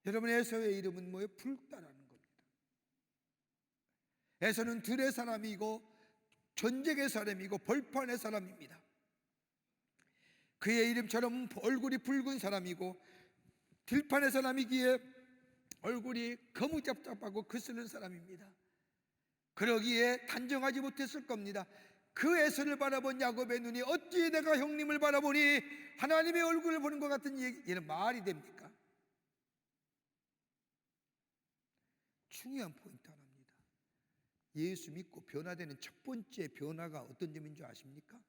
여러분, 에서의 이름은 뭐예요? 붉다라는 겁니다. 에서는 들의 사람이고 전쟁의 사람이고 벌판의 사람입니다. 그의 이름처럼 얼굴이 붉은 사람이고 들판의 사람이기에 얼굴이 거무잡잡하고 거스른 사람입니다. 그러기에 단정하지 못했을 겁니다. 그 에서를 바라본 야곱의 눈이 어찌 내가 형님을 바라보니 하나님의 얼굴을 보는 것 같은 얘는 말이 됩니까? 중요한 포인트 하나입니다. 예수 믿고 변화되는 첫 번째 변화가 어떤 점인 줄 아십니까?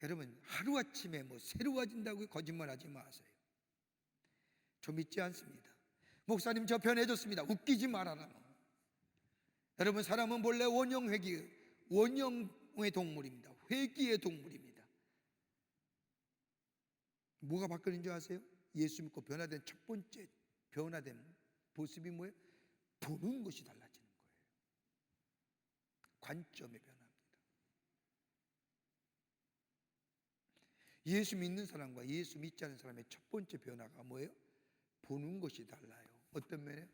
여러분, 하루아침에 뭐 새로워진다고 거짓말하지 마세요. 저 믿지 않습니다. 목사님 저 변해졌습니다. 웃기지 말아라. 여러분, 사람은 본래 원형의 동물입니다. 회귀의 동물입니다. 뭐가 바뀌는 줄 아세요? 예수 믿고 변화된 첫 번째 변화된 모습이 뭐예요? 보는 것이 달라지는 거예요. 관점의 변화입니다. 예수 믿는 사람과 예수 믿지 않는 사람의 첫 번째 변화가 뭐예요? 보는 것이 달라요. 어떤 면에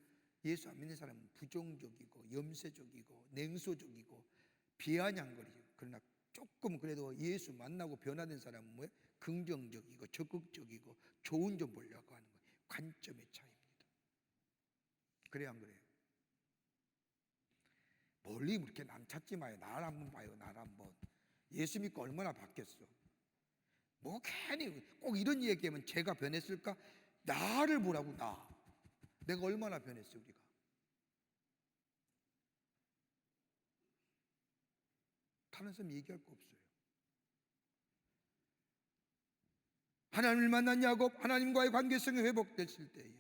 예수 안 믿는 사람은 부정적이고 염세적이고 냉소적이고 비아냥거리죠. 그러나 조금 그래도 예수 만나고 변화된 사람은 뭐예요? 긍정적이고 적극적이고 좋은 점 보려고 하는 거예요. 관점의 차이입니다. 그래요, 안 그래요? 멀리 이렇게 남 찾지 마요. 나를 한번 봐요. 나를 한번. 예수 믿고 얼마나 바뀌었어. 뭐 괜히 꼭 이런 얘기하면 제가 변했을까? 나를 보라고. 내가 얼마나 변했어. 우리가 다른 사람 얘기할 거 없어요. 하나님을 만난 야곱, 하나님과의 관계성이 회복됐을 때에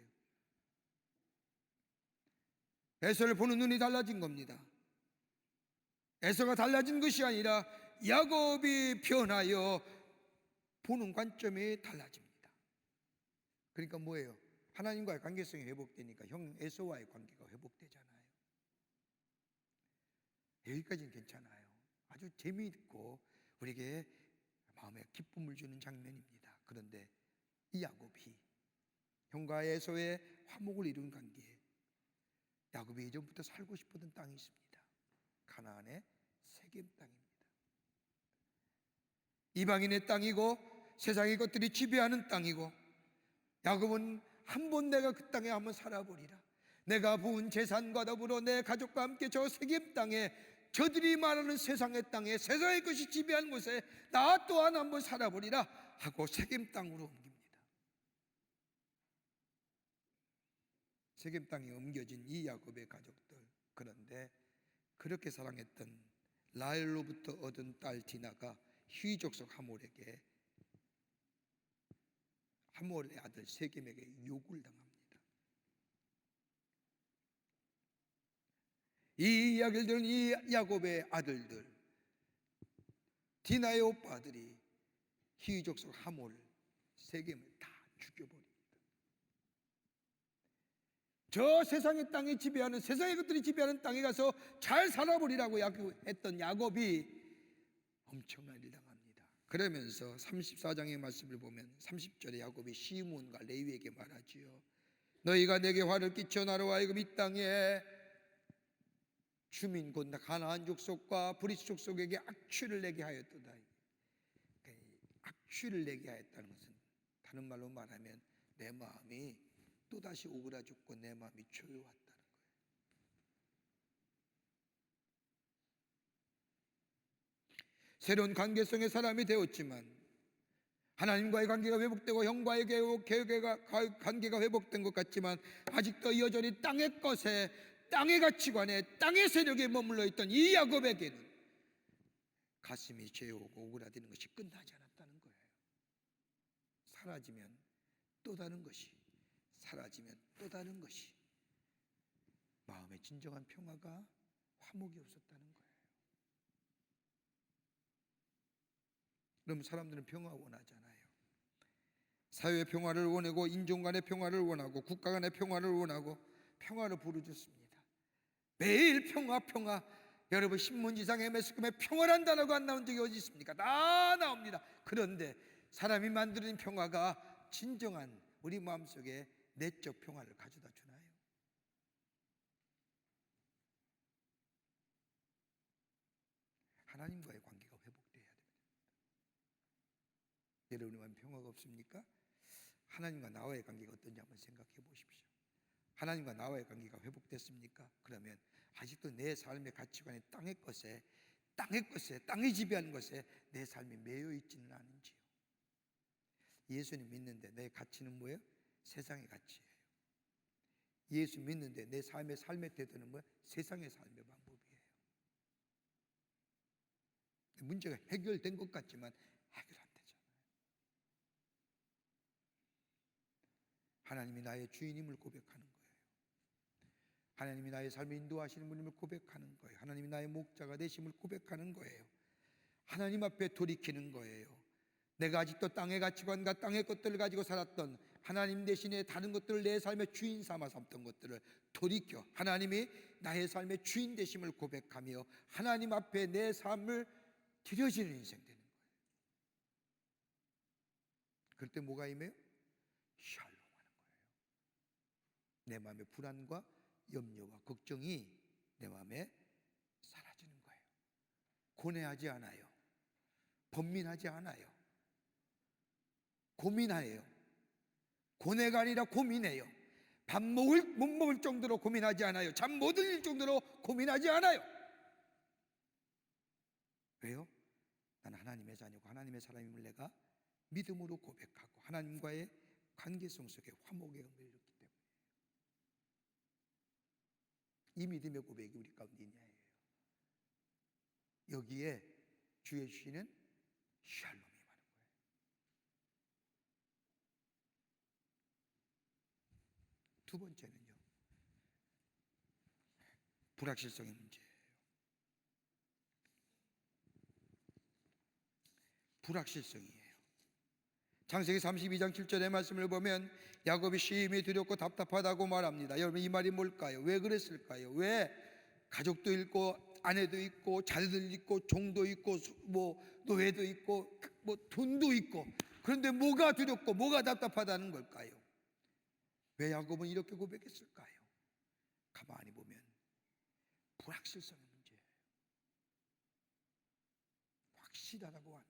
에서를 보는 눈이 달라진 겁니다. 에서가 달라진 것이 아니라 야곱이 변하여 보는 관점이 달라집니다. 그러니까 뭐예요? 하나님과의 관계성이 회복되니까 형 에서와의 관계가 회복되잖아요. 여기까지는 괜찮아요. 아주 재미있고 우리에게 마음에 기쁨을 주는 장면입니다. 그런데 이 야곱이 형과 에서의 화목을 이룬 관계에 야곱이 예전부터 살고 싶었던 땅이 있습니다. 가나안의 세겜 땅입니다. 이방인의 땅이고 세상의 것들이 지배하는 땅이고 야곱은 한번 내가 그 땅에 한번 살아보리라. 내가 부은 재산과 더불어 내 가족과 함께 저 세겜 땅에 저들이 말하는 세상의 땅에 세상의 것이 지배하는 곳에 나 또한 한번 살아보리라 하고 세겜 땅으로 옮깁니다. 세겜 땅에 옮겨진 이 야곱의 가족들, 그런데 그렇게 사랑했던 라헬로부터 얻은 딸 디나가 히위 족속 하몰에게 하몰의 아들 세겜에게 욕을 당합니다. 이 이야기를 들은 이 야곱의 아들들, 디나의 오빠들이 히위 족속 하몰 세겜을 다 죽여버립니다. 저 세상의 땅이 지배하는, 세상의 것들이 지배하는 땅에 가서 잘 살아보리라고 했던 야곱이 엄청난 일을 당합니다. 그러면서 34장의 말씀을 보면 30절에 야곱이 시므온과 레위에게 말하지요. 너희가 내게 화를 끼쳐 나로 하여금 이 땅에 주민 곧 가나안 족속과 브리스 족속에게 악취를 내게 하였도다. 악취를 내게 하였다는 것은 다른 말로 말하면 내 마음이 또다시 오그라졌고 내 마음이 조여왔다는 거예요. 새로운 관계성의 사람이 되었지만 하나님과의 관계가 회복되고 형과의 관계가 회복된 것 같지만 아직도 여전히 땅의 것에, 땅의 가치관에, 땅의 세력에 머물러 있던 이 야곱에게는 가슴이 죄오고 오그라드는 것이 끝나지 않았다는 거예요. 사라지면 또 다른 것이, 사라지면 또 다른 것이, 마음의 진정한 평화가, 화목이 없었다는 거예요. 그럼 사람들은 평화 원하잖아요. 사회의 평화를 원하고 인종 간의 평화를 원하고 국가 간의 평화를 원하고 평화를 부르짖습니다. 매일 평화. 여러분 신문지상에 매스컴에 평화란 단어가 안 나온 적이 어디 있습니까? 다 나옵니다. 그런데 사람이 만드는 평화가 진정한 우리 마음속에 내적 평화를 가져다 주나요? 하나님과의 관계가 회복돼야 됩니다. 여러분의 마음에 평화가 없습니까? 하나님과 나와의 관계가 어떤지 한번 생각해 보십시오. 하나님과 나와의 관계가 회복됐습니까? 그러면 아직도 내 삶의 가치관이 땅의 것에, 땅이 지배하는 것에 내 삶이 매여 있지는 않은지요. 예수님 믿는데 내 가치는 뭐예요? 세상의 가치예요. 예수 믿는데 내 삶의 태도는 뭐예요? 세상의 삶의 방법이에요. 문제가 해결된 것 같지만 해결 안 되잖아요. 하나님이 나의 주인임을 고백하는 거예요. 하나님이 나의 삶을 인도하시는 분임을 고백하는 거예요. 하나님이 나의 목자가 되심을 고백하는 거예요. 하나님 앞에 돌이키는 거예요. 내가 아직도 땅의 가치관과 땅의 것들을 가지고 살았던 하나님 대신에 다른 것들을 내 삶의 주인 삼아 삼던 것들을 돌이켜 하나님이 나의 삶의 주인 되심을 고백하며 하나님 앞에 내 삶을 드려지는 인생 되는 거예요. 그럴 때 뭐가 임해요? 샬롬하는 거예요. 내 마음의 불안과 염려와 걱정이 내 마음에 사라지는 거예요. 고뇌하지 않아요. 번민하지 않아요. 고민해요. 고뇌가 아니라 고민해요. 밥 못 먹을 정도로 고민하지 않아요. 잠 못 들 정도로 고민하지 않아요. 왜요? 나는 하나님의 자녀고 하나님의 사람임을 내가 믿음으로 고백하고 하나님과의 관계성 속에 화목의 은혜를 얻기 때문에 이 믿음의 고백이 우리 가운데 있냐예요. 여기에 주의 주시는 샬롬이 많은 거예요. 두 번째는요, 불확실성의 문제예요. 불확실성이에요. 창세기 32장 7절의 말씀을 보면 야곱이 심히 두렵고 답답하다고 말합니다. 여러분, 이 말이 뭘까요? 왜 그랬을까요? 왜 가족도 있고 아내도 있고 자녀들 있고 종도 있고 뭐 노예도 있고 뭐 돈도 있고, 그런데 뭐가 두렵고 뭐가 답답하다는 걸까요? 왜 야곱은 이렇게 고백했을까요? 가만히 보면 불확실성의 문제예요. 확실하다고 하면,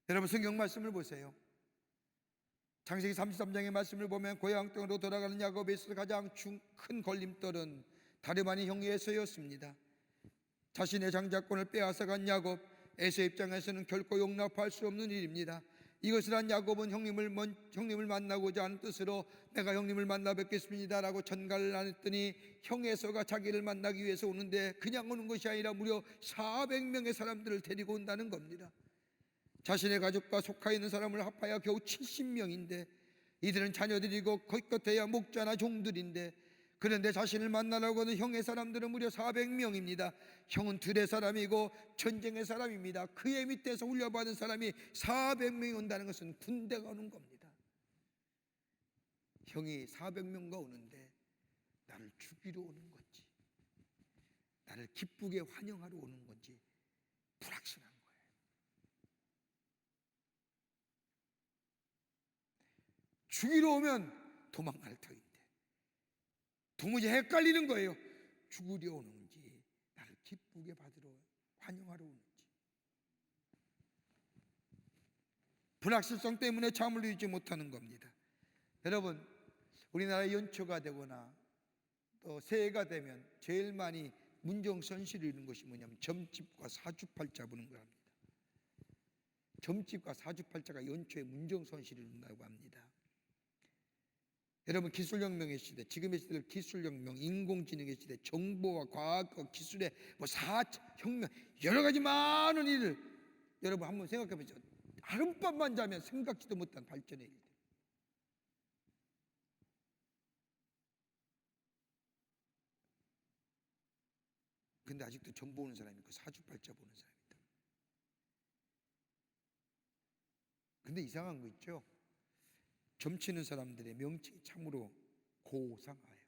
여러분 성경 말씀을 보세요. 창세기 33장의 말씀을 보면 고향 땅으로 돌아가는 야곱에 있어서 가장 큰 걸림돌은 다름 아닌 형 에서였습니다. 자신의 장자권을 빼앗아간 야곱, 에서 입장에서는 결코 용납할 수 없는 일입니다. 이것을 한 야곱은 형님을 만나고자 하는 뜻으로 내가 형님을 만나 뵙겠습니다 라고 전가를 안 했더니 형 에서가 자기를 만나기 위해서 오는데 그냥 오는 것이 아니라 무려 400명의 사람들을 데리고 온다는 겁니다. 자신의 가족과 속하 있는 사람을 합하여 겨우 70명인데 이들은 자녀들이고 겉겉해야 목자나 종들인데, 그런데 자신을 만나려고 하는 형의 사람들은 무려 400명입니다. 형은 들의 사람이고 전쟁의 사람입니다. 그의 밑에서 훈련받은 사람이 400명이 온다는 것은 군대가 오는 겁니다. 형이 400명과 오는데 나를 죽이러 오는 건지 나를 기쁘게 환영하러 오는 건지 불확실한 거예요. 죽이러 오면 도망갈 터인데 도무지 헷갈리는 거예요. 죽으려 오는지 나를 기쁘게 받으러 환영하러 오는지. 불확실성 때문에 잠을 이루지 못하는 겁니다. 여러분, 우리나라 연초가 되거나 또 새해가 되면 제일 많이 문정선실을 이루는 것이 뭐냐면 점집과 사주팔자 보는 거랍니다. 점집과 사주팔자가 연초에 문정선실을 이룬다고 합니다. 여러분, 기술혁명의 시대, 지금의 시대를 기술혁명, 인공지능의 시대, 정보와 과학과 기술의 뭐 4차 혁명, 여러 가지 많은 일을 여러분 한번 생각해 보세요. 하룻밤만 자면 생각지도 못한 발전의 일들. 근데 아직도 점 보는 사람이 있고 사주팔자 보는 사람이 있다. 근데 이상한 거 있죠? 점치는 사람들의 명칭이 참으로 고상하여.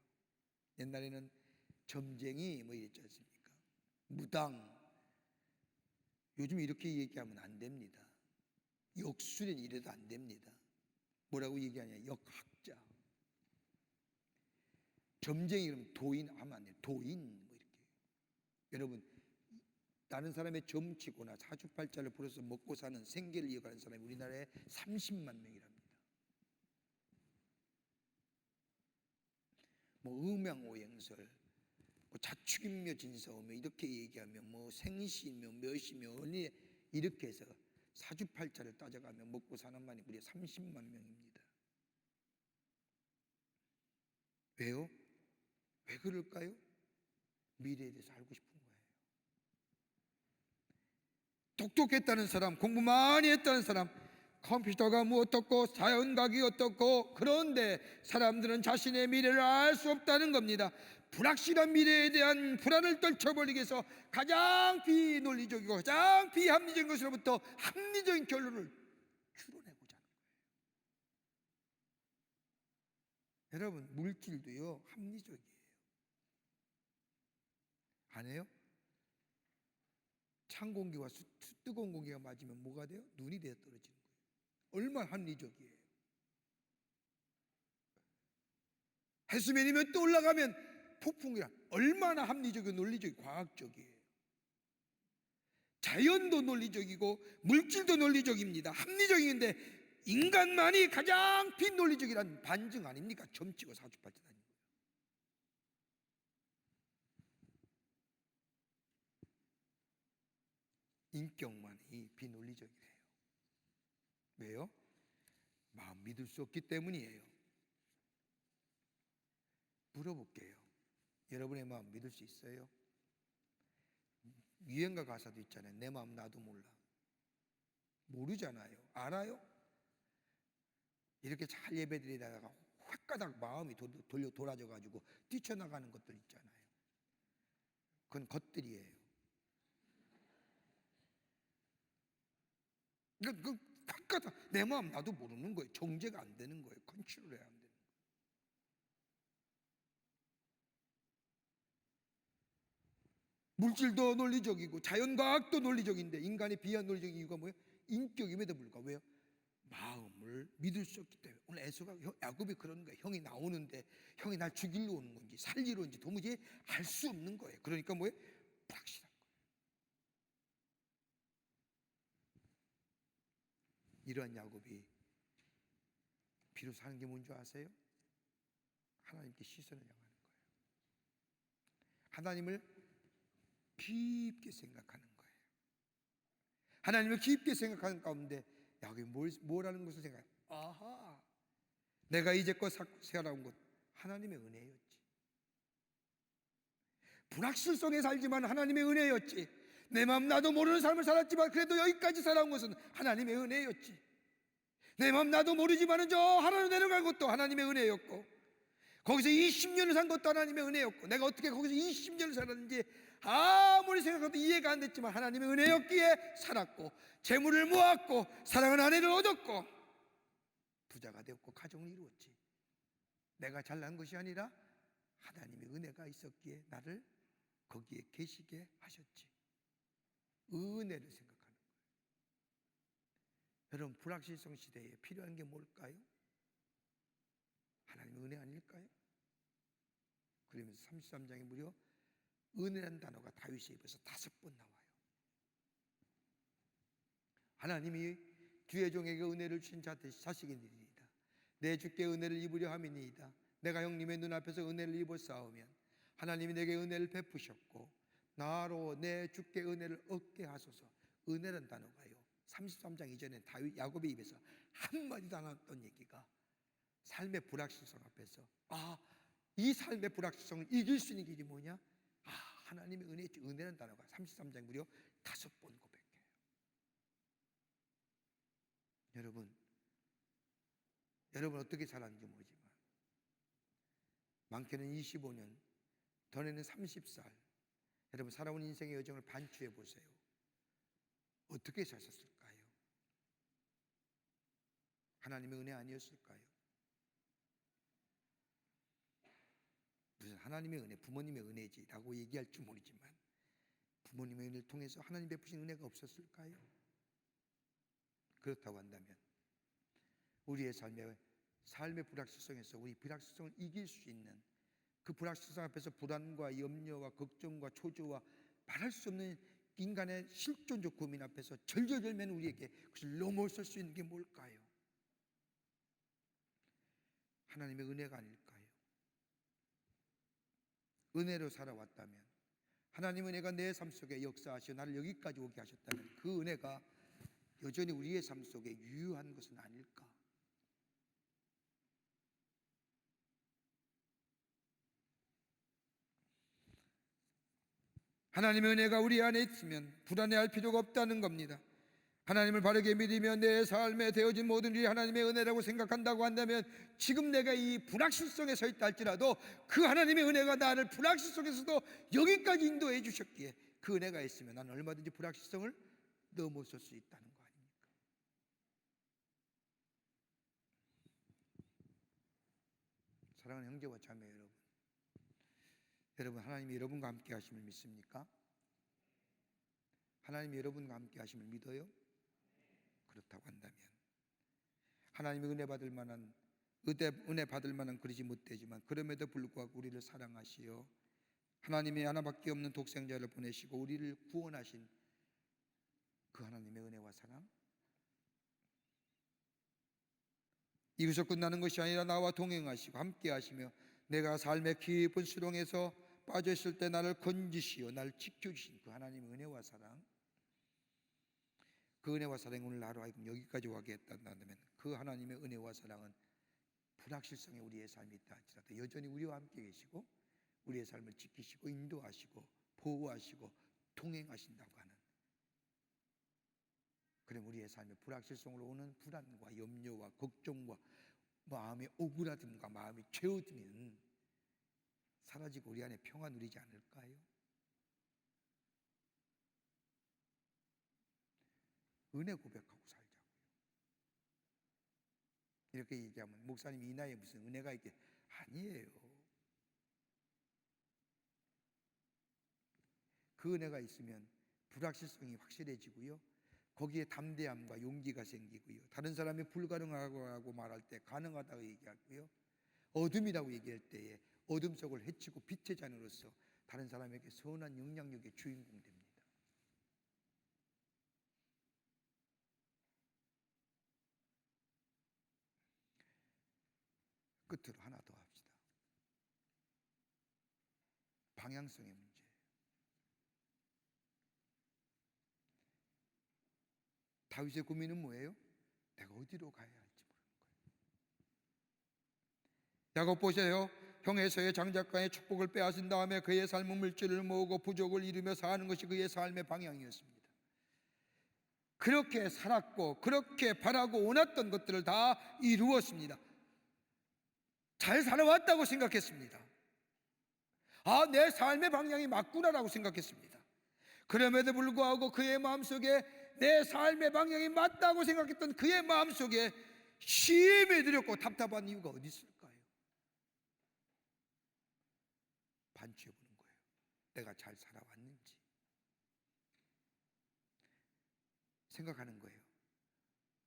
옛날에는 점쟁이 뭐 이랬지 않습니까? 무당. 요즘 이렇게 얘기하면 안 됩니다. 역술인 이래도 안 됩니다. 뭐라고 얘기하냐? 역학자. 점쟁이 그러면 도인 하면 안 돼요. 도인 뭐 이렇게. 여러분, 다른 사람의 점치거나 사주팔자를 풀어서 먹고 사는 생계를 이어가는 사람이 우리나라에 30만 명이랍니다. 뭐 음양오행설, 뭐 자축인묘 진사오며 이렇게 얘기하면 뭐 생시며 몇이며 어느 이렇게 해서 사주팔자를 따져가며 먹고 사는 만이 무려 30만 명입니다. 왜요? 왜 그럴까요? 미래에 대해서 알고 싶은 거예요. 똑똑했다는 사람, 공부 많이 했다는 사람, 컴퓨터가 뭐 어떻고 자연과학이 어떻고, 그런데 사람들은 자신의 미래를 알 수 없다는 겁니다. 불확실한 미래에 대한 불안을 떨쳐버리기 위해서 가장 비논리적이고 가장 비합리적인 것으로부터 합리적인 결론을 추론해보자는 거예요. 여러분, 물질도요 합리적이에요. 안 해요? 찬 공기와 뜨거운 공기가 맞으면 뭐가 돼요? 눈이 되어 떨어지는 거예요. 얼마나 합리적이에요. 해수면이면 또 올라가면 폭풍이라 얼마나 합리적이고 논리적이고 과학적이에요. 자연도 논리적이고 물질도 논리적입니다. 합리적인데 인간만이 가장 비논리적이라는 반증 아닙니까? 점치고 사주팔자 다니는 거예요. 인격만이 비논리적이래요. 왜요? 마음 믿을 수 없기 때문이에요. 물어볼게요. 여러분의 마음 믿을 수 있어요? 유행가 가사도 있잖아요. 내 마음 나도 몰라. 모르잖아요. 알아요? 이렇게 잘 예배드리다가 획가닥 마음이 돌아져 가지고 뛰쳐나가는 것들 있잖아요. 그건 것들이에요. 그 획가닥 내 마음 나도 모르는 거예요. 정제가 안 되는 거예요. 컨트롤해야 안 돼요. 물질도 논리적이고 자연과학도 논리적인데 인간이 비합리적인 이유가 뭐예요? 인격임에도 불구하고. 왜요? 마음을 믿을 수 없기 때문에. 오늘 에서가 야곱이 그러는 거예요. 형이 나오는데 형이 날 죽이려 오는 건지 살리려 오는지 도무지 알 수 없는 거예요. 그러니까 뭐예요? 불확실한 거예요. 이러한 야곱이 비로소 하는 게 뭔지 아세요? 하나님께 시선을 향하는 거예요. 하나님을 깊게 생각하는 거예요. 하나님을 깊게 생각하는 가운데 야곱이 뭐라는 것을 생각해요? 아하, 내가 이제껏 살아온 것 하나님의 은혜였지. 불확실성에 살지만 하나님의 은혜였지. 내 마음 나도 모르는 삶을 살았지만 그래도 여기까지 살아온 것은 하나님의 은혜였지. 내 마음 나도 모르지만 저 하나로 내려간 것도 하나님의 은혜였고, 거기서 20년을 산 것도 하나님의 은혜였고, 내가 어떻게 거기서 20년을 살았는지 아무리 생각해도 이해가 안 됐지만 하나님의 은혜였기에 살았고, 재물을 모았고, 사랑하는 아내를 얻었고, 부자가 되었고, 가정을 이루었지. 내가 잘난 것이 아니라 하나님의 은혜가 있었기에 나를 거기에 계시게 하셨지. 은혜를 생각하는 거예요. 여러분, 불확실성 시대에 필요한 게 뭘까요? 하나님의 은혜 아닐까요? 그러면서 33장에 무려 은혜라는 단어가 다윗의 입에서 5번 나와요. 하나님이 주의 종에게 은혜를 주신 자식이니이다. 내 주께 은혜를 입으려 함이니이다. 내가 형님의 눈앞에서 은혜를 입었사오면 하나님이 내게 은혜를 베푸셨고 나로 내 주께 은혜를 얻게 하소서. 은혜라는 단어가요, 33장 이전에 다윗 야곱의 입에서 한마디도 안 나왔던 얘기가 삶의 불확실성 앞에서 이 삶의 불확실성을 이길 수 있는 길이 뭐냐? 하나님의 은혜였지. 은혜라는 단어가 33장 무려 5번 고백해요. 여러분 어떻게 살았는지 모르지만 많게는 25년, 더내는 30살, 여러분 살아온 인생의 여정을 반추해 보세요. 어떻게 사셨을까요? 하나님의 은혜 아니었을까요? 무슨 하나님의 은혜, 부모님의 은혜지라고 얘기할 줄 모르지만 부모님의 은혜를 통해서 하나님 베푸신 은혜가 없었을까요? 그렇다고 한다면 우리의 삶의 불확실성에서 우리 불확실성을 이길 수 있는, 그 불확실성 앞에서 불안과 염려와 걱정과 초조와 말할 수 없는 인간의 실존적 고민 앞에서 절절절면 우리에게 그것을 넘어설 수 있는 게 뭘까요? 하나님의 은혜가 아닐까요? 은혜로 살아왔다면, 하나님의 은혜가 내 삶 속에 역사하시어 나를 여기까지 오게 하셨다면 그 은혜가 여전히 우리의 삶 속에 유효한 것은 아닐까? 하나님의 은혜가 우리 안에 있으면 불안해할 필요가 없다는 겁니다. 하나님을 바르게 믿으며 내 삶에 되어진 모든 일이 하나님의 은혜라고 생각한다고 한다면 지금 내가 이 불확실성에 서 있다 할지라도 그 하나님의 은혜가 나를 불확실 속에서도 여기까지 인도해 주셨기에 그 은혜가 있으면 나는 얼마든지 불확실성을 넘어설 수 있다는 거 아닙니까? 사랑하는 형제와 자매 여러분, 여러분 하나님이 여러분과 함께 하심을 믿습니까? 하나님이 여러분과 함께 하심을 믿어요? 그렇다고 한다면 하나님의 은혜 받을 만한 그러지 못되지만 그럼에도 불구하고 우리를 사랑하시어 하나님의 하나밖에 없는 독생자를 보내시고 우리를 구원하신 그 하나님의 은혜와 사랑, 이기서 끝나는 것이 아니라 나와 동행하시고 함께 하시며 내가 삶의 깊은 수렁에서 빠져 있을 때 나를 건지시어 나를 지켜주신 그 하나님의 은혜와 사랑, 그 은혜와 사랑이 오늘 나로 하여금 여기까지 와게 했다면 그 하나님의 은혜와 사랑은 불확실성에 우리의 삶이 있다 할지라도 여전히 우리와 함께 계시고 우리의 삶을 지키시고 인도하시고 보호하시고 동행하신다고 하는, 그럼 우리의 삶의 불확실성으로 오는 불안과 염려와 걱정과 마음의 오그라듦과 마음의 죄어둠은 사라지고 우리 안에 평화 누리지 않을까요? 은혜 고백하고 살자고요. 이렇게 얘기하면 목사님이 이 나이에 무슨 은혜가 있게, 아니에요. 그 은혜가 있으면 불확실성이 확실해지고요, 거기에 담대함과 용기가 생기고요, 다른 사람이 불가능하다고 말할 때 가능하다고 얘기하고요, 어둠이라고 얘기할 때에 어둠 속을 헤치고 빛의 자녀로서 다른 사람에게 선한 영향력의 주인공 됩니다. 끝으로 하나 더 합시다. 방향성의 문제. 다윗의 고민은 뭐예요? 내가 어디로 가야 할지 모르는 거예요. 야곱 보세요. 형 에서의 장작가의 축복을 빼앗은 다음에 그의 삶은 물질을 모으고 부족을 이루며 사는 것이 그의 삶의 방향이었습니다. 그렇게 살았고 그렇게 바라고 원했던 것들을 다 이루었습니다. 잘 살아왔다고 생각했습니다. 아, 내 삶의 방향이 맞구나라고 생각했습니다. 그럼에도 불구하고 그의 마음속에 내 삶의 방향이 맞다고 생각했던 그의 마음속에 시험에 들였고 답답한 이유가 어디 있을까요? 반추해보는 거예요. 내가 잘 살아왔는지 생각하는 거예요.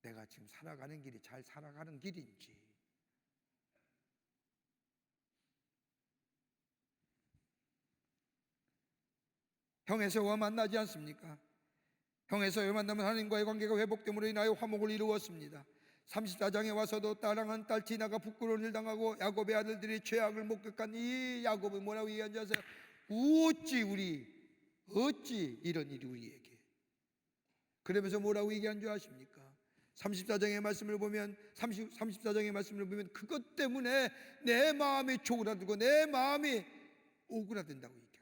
내가 지금 살아가는 길이 잘 살아가는 길인지. 형 에서와 만나지 않습니까? 형 에서와 만나면 하나님과의 관계가 회복됨으로 인하여 화목을 이루었습니다. 34장에 와서도 딸랑한 딸 디나가 부끄러운 일 당하고 야곱의 아들들이 죄악을 목격한 이 야곱은 뭐라고 얘기하는지 아세요? 어찌 이런 일이 우리에게. 그러면서 뭐라고 얘기한 줄 아십니까? 34장의 말씀을 보면 34장의 말씀을 보면 그것 때문에 내 마음이 쪼그라들고 내 마음이 오그라든다고 얘기하는 겁니다.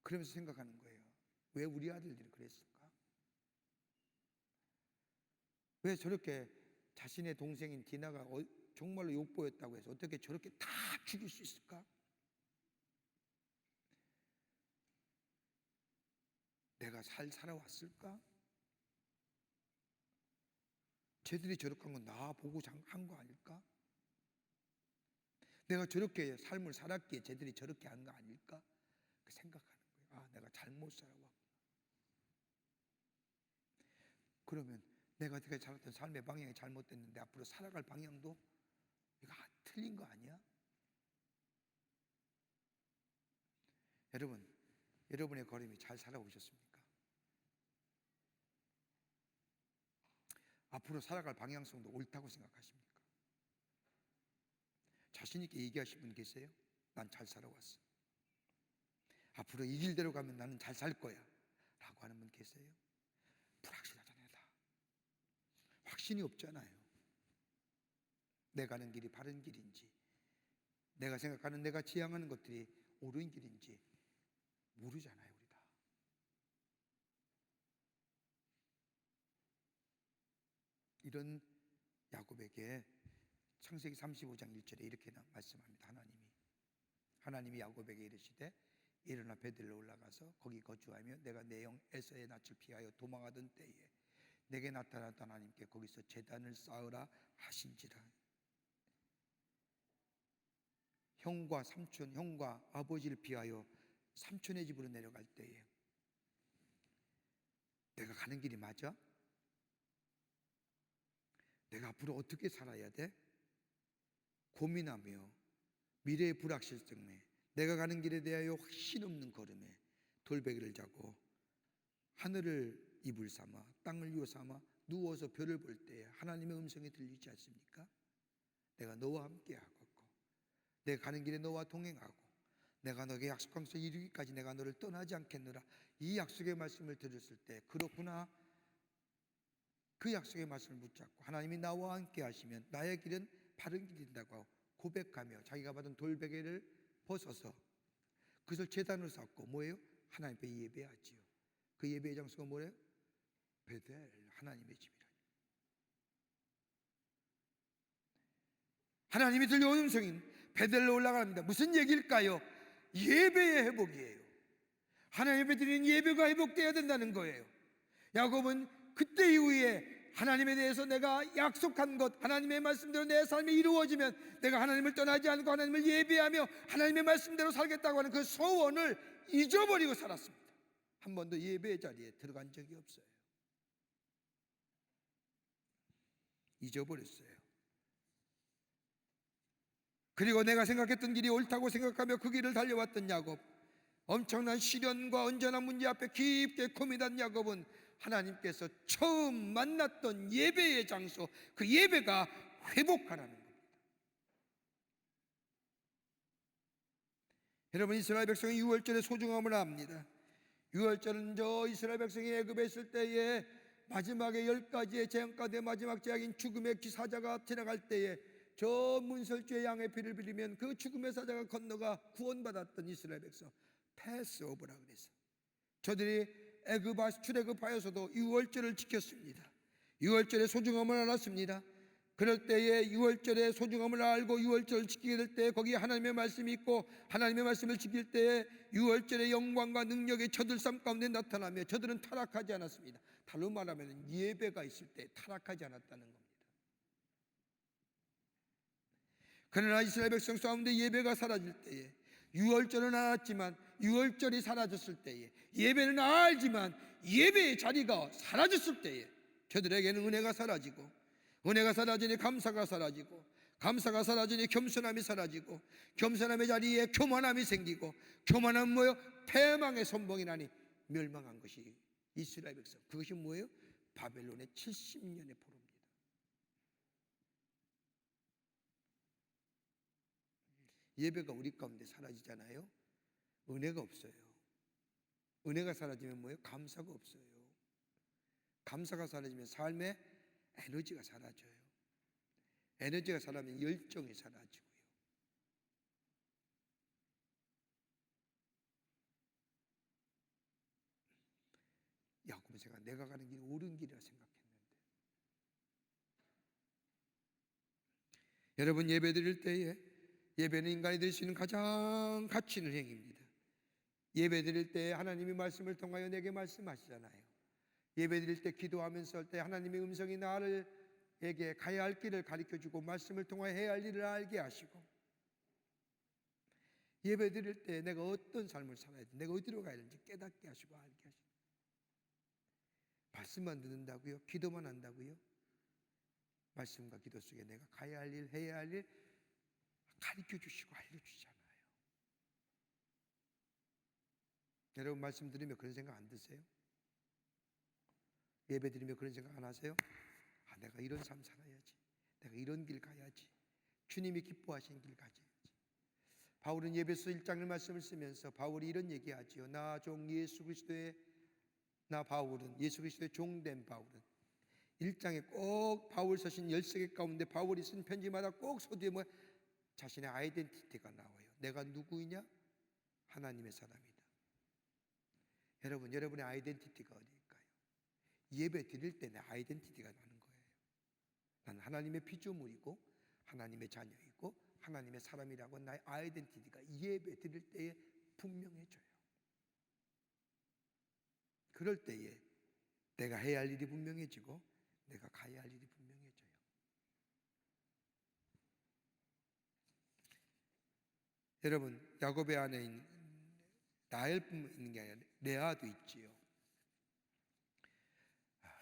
그러면서 생각하는 거예요. 왜 우리 아들들이 그랬을까? 왜 저렇게 자신의 동생인 디나가 정말로 욕보였다고 해서 어떻게 저렇게 다 죽일 수 있을까? 내가 살아왔을까? 쟤들이 저렇게 한 건 나 보고 한 거 아닐까? 내가 저렇게 삶을 살았기에 쟤들이 저렇게 한 거 아닐까? 그 생각하는 거예요. 아, 내가 잘못 살아왔구나. 그러면 내가 어떻게 살았던 삶의 방향이 잘못됐는데 앞으로 살아갈 방향도 이거 틀린 거 아니야? 여러분, 여러분의 걸음이 잘 살아오셨습니까? 앞으로 살아갈 방향성도 옳다고 생각하십니까? 자신 있게 얘기하시는 분 계세요? 난 잘 살아왔어. 앞으로 이 길대로 가면 나는 잘 살 거야 라고 하는 분 계세요? 불확실하잖아요. 다 확신이 없잖아요. 내 가는 길이 바른 길인지 내가 생각하는, 내가 지향하는 것들이 옳은 길인지 모르잖아요, 우리 다. 이런 야곱에게 창세기 35장 1절에 이렇게 말씀합니다. 하나님이 야곱에게 이르시되 일어나 베들레 올라가서 거기 거주하며 내가 내 형 에서의 낯을 피하여 도망하던 때에 내게 나타났던 하나님께 거기서 제단을 쌓으라 하신지라. 형과 삼촌, 형과 아버지를 피하여 삼촌의 집으로 내려갈 때에 내가 가는 길이 맞아? 내가 앞으로 어떻게 살아야 돼? 고민하며 미래의 불확실성에 내가 가는 길에 대하여 확신 없는 걸음에 돌베개를 자고 하늘을 이불 삼아 땅을 요 삼아 누워서 별을 볼 때에 하나님의 음성이 들리지 않습니까? 내가 너와 함께하고 내가 가는 길에 너와 동행하고 내가 너에게 약속한 것을 이루기까지 내가 너를 떠나지 않겠노라. 이 약속의 말씀을 들었을 때 그렇구나, 그 약속의 말씀을 붙잡고 하나님이 나와 함께 하시면 나의 길은 바른 길이라고 고백하며 자기가 받은 돌베개를 벗어서 그것을 제단으로 삼고 뭐예요? 하나님 앞에 예배하지요. 그 예배의 장소가 뭐예요? 베델, 하나님의 집이라. 하나님이 들려온 음성인 베델로 올라갑니다. 무슨 얘기일까요? 예배의 회복이에요. 하나님 앞에 드리는 예배가 회복되어야 된다는 거예요. 야곱은 그때 이후에 하나님에 대해서 내가 약속한 것, 하나님의 말씀대로 내 삶이 이루어지면 내가 하나님을 떠나지 않고 하나님을 예배하며 하나님의 말씀대로 살겠다고 하는 그 소원을 잊어버리고 살았습니다. 한 번도 예배의 자리에 들어간 적이 없어요. 잊어버렸어요. 그리고 내가 생각했던 길이 옳다고 생각하며 그 길을 달려왔던 야곱, 엄청난 시련과 언전한 문제 앞에 깊게 고민한 야곱은 하나님께서 처음 만났던 예배의 장소, 그 예배가 회복하라는 겁니다. 여러분, 이스라엘 백성이 유월절의 소중함을 압니다. 유월절은 저 이스라엘 백성이 애굽에 있을 때에 마지막에 10가지의 재앙 가운데 마지막 재앙인 죽음의 기사자가 지나갈 때에 저 문설주의 양의 피를 빌리면 그 죽음의 사자가 건너가 구원받았던 이스라엘 백성, 패스오버라 그래서 저들이 출애굽하여서도 유월절을 지켰습니다. 유월절의 소중함을 알았습니다. 그럴 때에 유월절의 소중함을 알고 유월절을 지키게 될 때 거기에 하나님의 말씀이 있고 하나님의 말씀을 지킬 때에 유월절의 영광과 능력이 저들 삶 가운데 나타나며 저들은 타락하지 않았습니다. 달로 말하면 예배가 있을 때 타락하지 않았다는 겁니다. 그러나 이스라엘 백성 가운데 예배가 사라질 때에, 유월절은 알았지만 유월절이 사라졌을 때에, 예배는 알지만 예배의 자리가 사라졌을 때에 저들에게는 은혜가 사라지고, 은혜가 사라지니 감사가 사라지고, 감사가 사라지니 겸손함이 사라지고, 겸손함의 자리에 교만함이 생기고, 교만함은 뭐예요? 패망의 선봉이 나니 멸망한 것이 이스라엘 백성. 그것이 뭐예요? 바벨론의 70년의 포로입니다. 예배가 우리 가운데 사라지잖아요. 은혜가 없어요. 은혜가 사라지면 뭐예요? 감사가 없어요. 감사가 사라지면 삶의 에너지가 사라져요. 에너지가 사라지면 열정이 사라지고요. 야곱은 내가 가는 길이 옳은 길이라 생각했는데, 여러분, 예배 드릴 때에 예배는 인간이 될 수 있는 가장 가치 있는 행위입니다. 예배 드릴 때 하나님의 말씀을 통하여 내게 말씀하시잖아요. 예배 드릴 때 기도하면서 할 때 하나님의 음성이 나에게 가야 할 길을 가르쳐주고 말씀을 통하여 해야 할 일을 알게 하시고, 예배 드릴 때 내가 어떤 삶을 살아야 돼, 내가 어디로 가야 되는지 깨닫게 하시고 알게 하시고. 말씀만 듣는다고요? 기도만 한다고요? 말씀과 기도 속에 내가 가야 할 일, 해야 할 일 가르쳐 주시고 알려주잖아요. 여러분, 말씀 들으며 그런 생각 안 드세요? 예배 드리며 그런 생각 안 하세요? 아, 내가 이런 삶 살아야지, 내가 이런 길 가야지, 주님이 기뻐하시는 길 가야지. 바울은 예배서 1장의 말씀을 쓰면서 바울이 이런 얘기하지요. 나 종 예수 그리스도의 바울은, 예수 그리스도의 종된 바울은, 1장에 꼭 바울 서신 13개 가운데 바울이 쓴 편지마다 꼭 서두에 자신의 아이덴티티가 나와요. 내가 누구이냐? 하나님의 사람이다. 여러분, 여러분의 아이덴티티가 어디일까요? 예배 드릴 때 내 아이덴티티가 나는 거예요. 난 하나님의 피조물이고 하나님의 자녀이고 하나님의 사람이라고 나의 아이덴티티가 예배 드릴 때에 분명해져요. 그럴 때에 내가 해야 할 일이 분명해지고 내가 가야 할 일이 분명해져요. 여러분, 야곱의 안에 있는 라헬뿐 있는 게 아니라 레아도 있지요.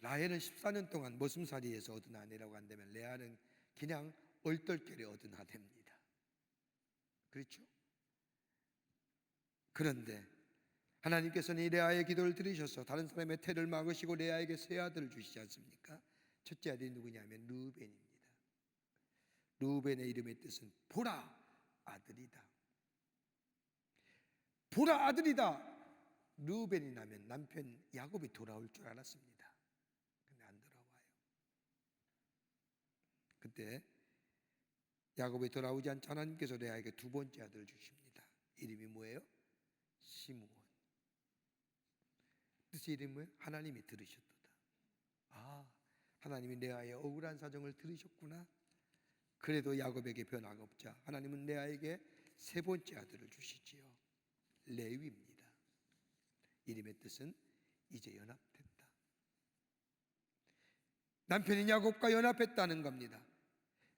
라헬은 14년 동안 머슴살이에서 얻은 아내라고 한다면 레아는 그냥 얼떨결에 얻은 아내입니다. 그렇죠? 그런데 하나님께서는 이 레아의 기도를 들으셔서 다른 사람의 태를 막으시고 레아에게 세 아들을 주시지 않습니까? 첫째 아들이 누구냐면 르우벤입니다. 르우벤의 이름의 뜻은 보라 아들이다. 보라 아들이다. 르우벤이 나면 남편 야곱이 돌아올 줄 알았습니다. 근데 안 돌아와요. 그때 야곱이 돌아오지 않자 하나님께서 레아에게 두 번째 아들을 주십니다. 이름이 뭐예요? 시므온. 뜻이 이름이 뭐예요? 하나님이 들으셨도다. 아, 하나님이 레아의 억울한 사정을 들으셨구나. 그래도 야곱에게 변화가 없자 하나님은 레아에게 세 번째 아들을 주시지요. 레위입니다. 이름의 뜻은 이제 연합됐다. 남편인 야곱과 연합했다는 겁니다.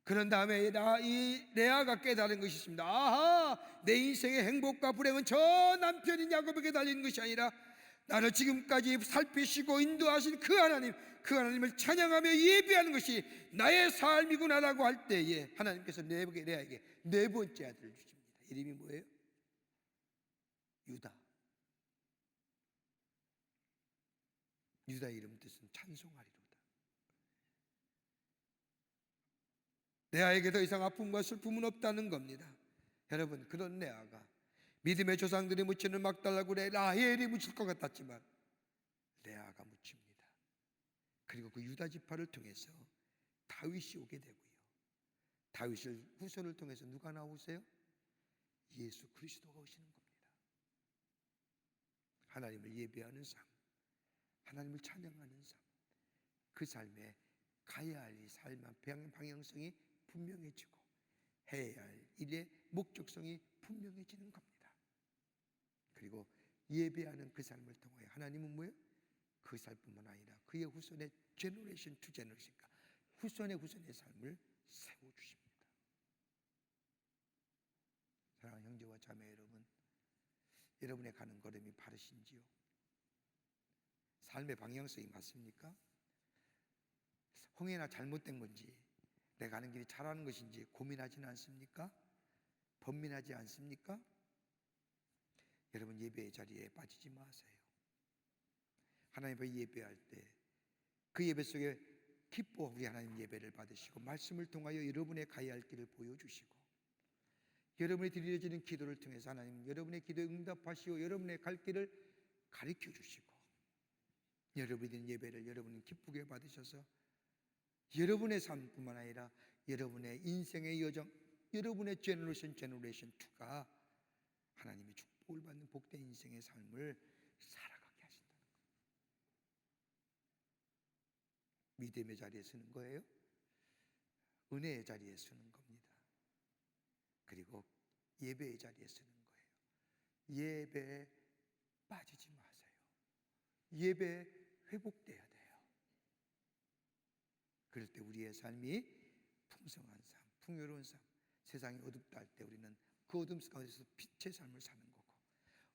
그런 다음에 이 레아가 깨달은 것이 있습니다. 아하, 내 인생의 행복과 불행은 저 남편인 야곱에게 달린 것이 아니라 나를 지금까지 살피시고 인도하신 그 하나님을 찬양하며 예배하는 것이 나의 삶이구나라고 할 때에 하나님께서 레아에게 네 번째 아들을 주십니다. 이름이 뭐예요? 유다. 유다 이름 뜻은 찬송하리로다. 레아에게 더 이상 아픔과 슬픔은 없다는 겁니다. 여러분, 그런 레아가 믿음의 조상들이 묻히는 막달라굴에 라헬이 묻힐 것 같았지만 레아가 묻힙니다. 그리고 그 유다 지파를 통해서 다윗이 오게 되고요. 다윗의 후손을 통해서 누가 나오세요? 예수 그리스도가 오시는 겁니다. 하나님을 예배하는 삶, 하나님을 찬양하는 삶, 그 삶에 가야 할 이 삶의 방향성이 분명해지고 해야 할 일의 목적성이 분명해지는 겁니다. 그리고 예배하는 그 삶을 통하여 하나님은 뭐예요? 그 삶뿐만 아니라 그의 후손의 제너레이션 투 제너레이션과 후손의 삶을 세워주십니다. 사랑하는 형제와 자매 여러분, 여러분의 가는 걸음이 바르신지요? 삶의 방향성이 맞습니까? 홍해나 잘못된 건지 내가 가는 길이 잘하는 것인지 고민하지는 않습니까? 번민하지 않습니까? 여러분, 예배의 자리에 빠지지 마세요. 하나님 앞에 예배할 때 그 예배 속에 기뻐 우리 하나님 예배를 받으시고 말씀을 통하여 여러분의 가야 할 길을 보여주시고 여러분이 드려지는 기도를 통해서 하나님 여러분의 기도에 응답하시고 여러분의 갈 길을 가르쳐 주시고 여러분이 드린 예배를 여러분이 기쁘게 받으셔서 여러분의 삶뿐만 아니라 여러분의 인생의 여정, 여러분의 제너레이션 2가 하나님의 축복을 받는 복된 인생의 삶을 살아가게 하신다는 겁니다. 믿음의 자리에 서는 거예요. 은혜의 자리에 서는 겁니다. 그리고 예배의 자리에 서는 거예요. 예배에 빠지지 마세요. 예배에 회복돼야 돼요. 그럴 때 우리의 삶이 풍성한 삶, 풍요로운 삶, 세상이 어둡다 할 때 우리는 그 어둠 가운데서 빛의 삶을 사는 거고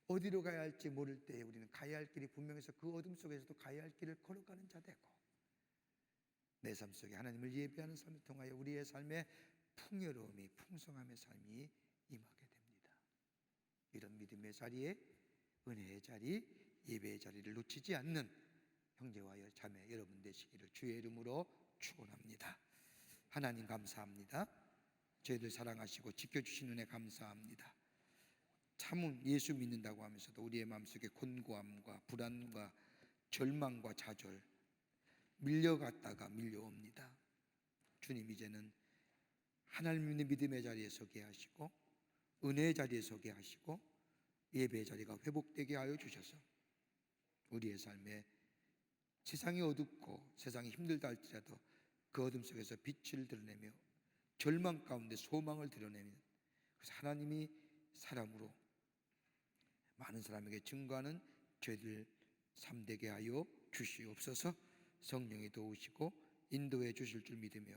어디로 가야 할지 모를 때 우리는 가야 할 길이 분명해서 그 어둠 속에서도 가야 할 길을 걸어가는 자 되고 내 삶 속에 하나님을 예배하는 삶을 통하여 우리의 삶에 풍요로움이 풍성함의 삶이 임하게 됩니다. 이런 믿음의 자리에 은혜의 자리, 예배의 자리를 놓치지 않는 형제와 자매 여러분 되시기를 주의 이름으로 축원합니다. 하나님 감사합니다. 저희들 사랑하시고 지켜주시는 은혜 감사합니다. 참은 예수 믿는다고 하면서도 우리의 마음속에 곤고함과 불안과 절망과 좌절 밀려갔다가 밀려옵니다. 주님, 이제는 하나님 있는 믿음의 자리에 서게 하시고 은혜의 자리에 서게 하시고 예배의 자리가 회복되게 하여 주셔서 우리의 삶에 세상이 어둡고 세상이 힘들다 할지라도 그 어둠 속에서 빛을 드러내며 절망 가운데 소망을 드러내는, 그래서 하나님이 사람으로 많은 사람에게 증거하는 죄들 삶되게 하여 주시옵소서. 성령이 도우시고 인도해 주실 줄 믿으며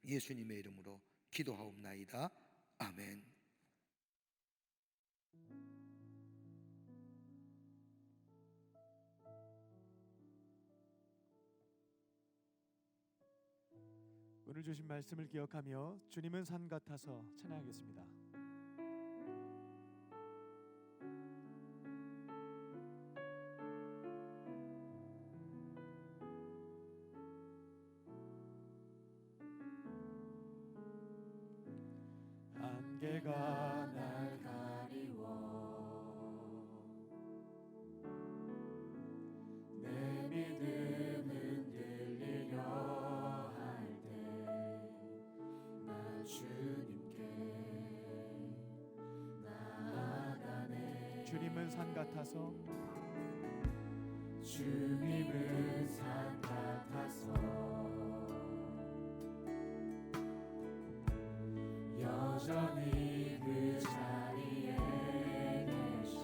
예수님의 이름으로 기도하옵나이다. 아멘. 오늘 주신 말씀을 기억하며 주님은 산 같아서 찬양하겠습니다. 안개가 날 가리워 내 믿음 흔들리려 할 때 나 주님께 나아가네. 주님은 산 같아서 주님은 산 같아서 여전히 그 자리에 계셔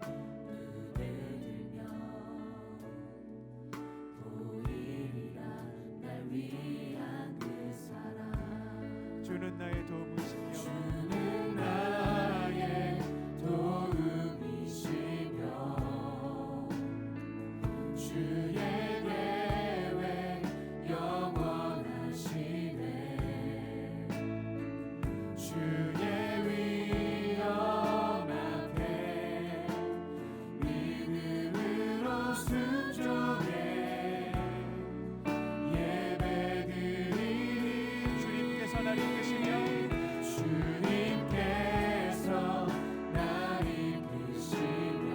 눈을 들면 보이리라 날 위한 그 사랑. 주는 나의 도움이시며 주는 나의 도움이시며 주의 계획 영원하시네. 주의 위엄 앞에 믿음으로 순종해 예배드리리. 주님께서 날 이끄시며 주님께서 날 이끄시며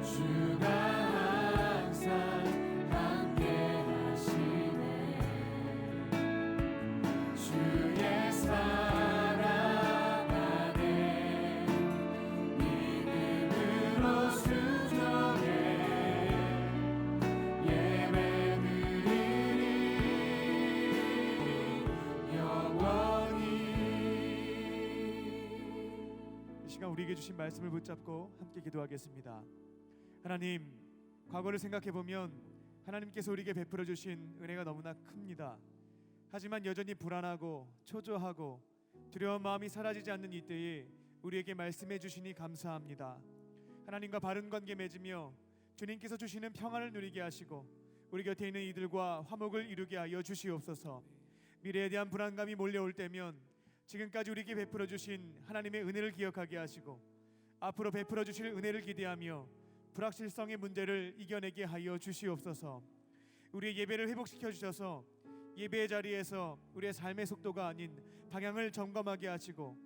주가 항상 함께 하시네. 주의 사랑 안에 믿음으로 순종해 예배드리리 영원히. 이 시간 우리에게 주신 말씀을 붙잡고 함께 기도하겠습니다. 하나님, 과거를 생각해보면 하나님께서 우리에게 베풀어 주신 은혜가 너무나 큽니다. 하지만 여전히 불안하고 초조하고 두려운 마음이 사라지지 않는 이때에 우리에게 말씀해 주시니 감사합니다. 하나님과 바른 관계 맺으며 주님께서 주시는 평안을 누리게 하시고 우리 곁에 있는 이들과 화목을 이루게 하여 주시옵소서. 미래에 대한 불안감이 몰려올 때면 지금까지 우리에게 베풀어 주신 하나님의 은혜를 기억하게 하시고 앞으로 베풀어 주실 은혜를 기대하며 불확실성의 문제를 이겨내게 하여 주시옵소서. 우리의 예배를 회복시켜 주셔서 예배의 자리에서 우리의 삶의 속도가 아닌 방향을 점검하게 하시고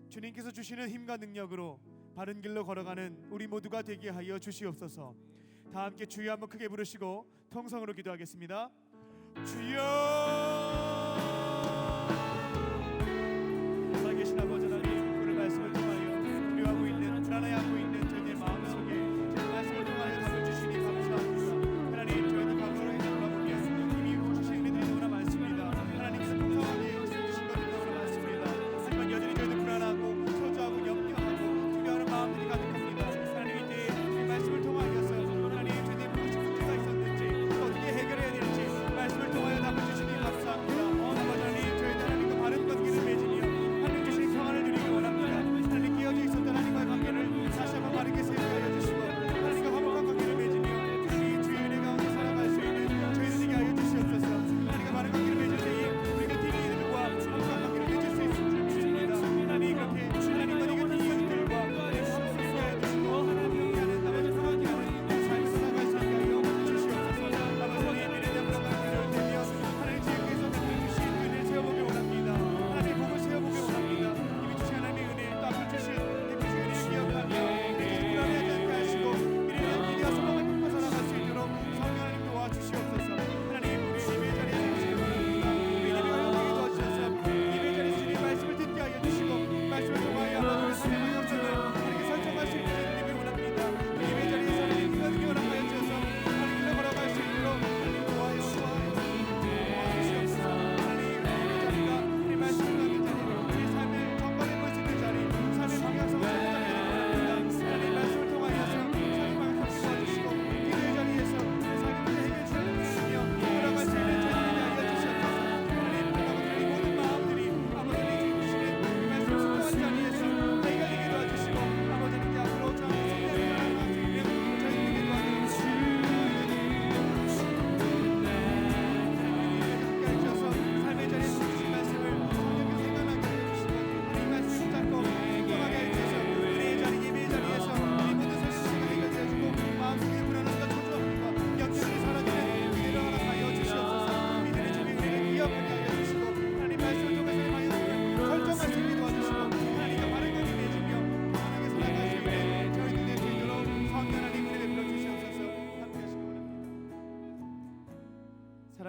주님께서 주시는 힘과 능력으로 바른 길로 걸어가는 우리 모두가 되게 하여 주시옵소서. 다 함께 주여 한번 크게 부르시고 통성으로 기도하겠습니다. 주여. 살아계신 아버지 하나님, 오늘 말씀을 통하여 두려워하고 있는, 불안해하고 있는 저희의 마음속에 말씀을 통하여 답을 주시니 감사합니다. 하나님, 저희는 과거로 돌아보면 이미 주신 은혜들이 너무나 많습니다. 하나님께서 풍성하게 주신 것들이 너무나 많습니다. 하지만 여전히 저희는 불안하고 초조하고 염려하고 두려워하는 마음들이 가득합니다. 하나님, 이제 이 말씀을 통하여서 하나님, 저희들이 무엇이 문제가 있었는지 어떻게 해결해야 될지 말씀을 통하여 답을 주시니 감사합니다.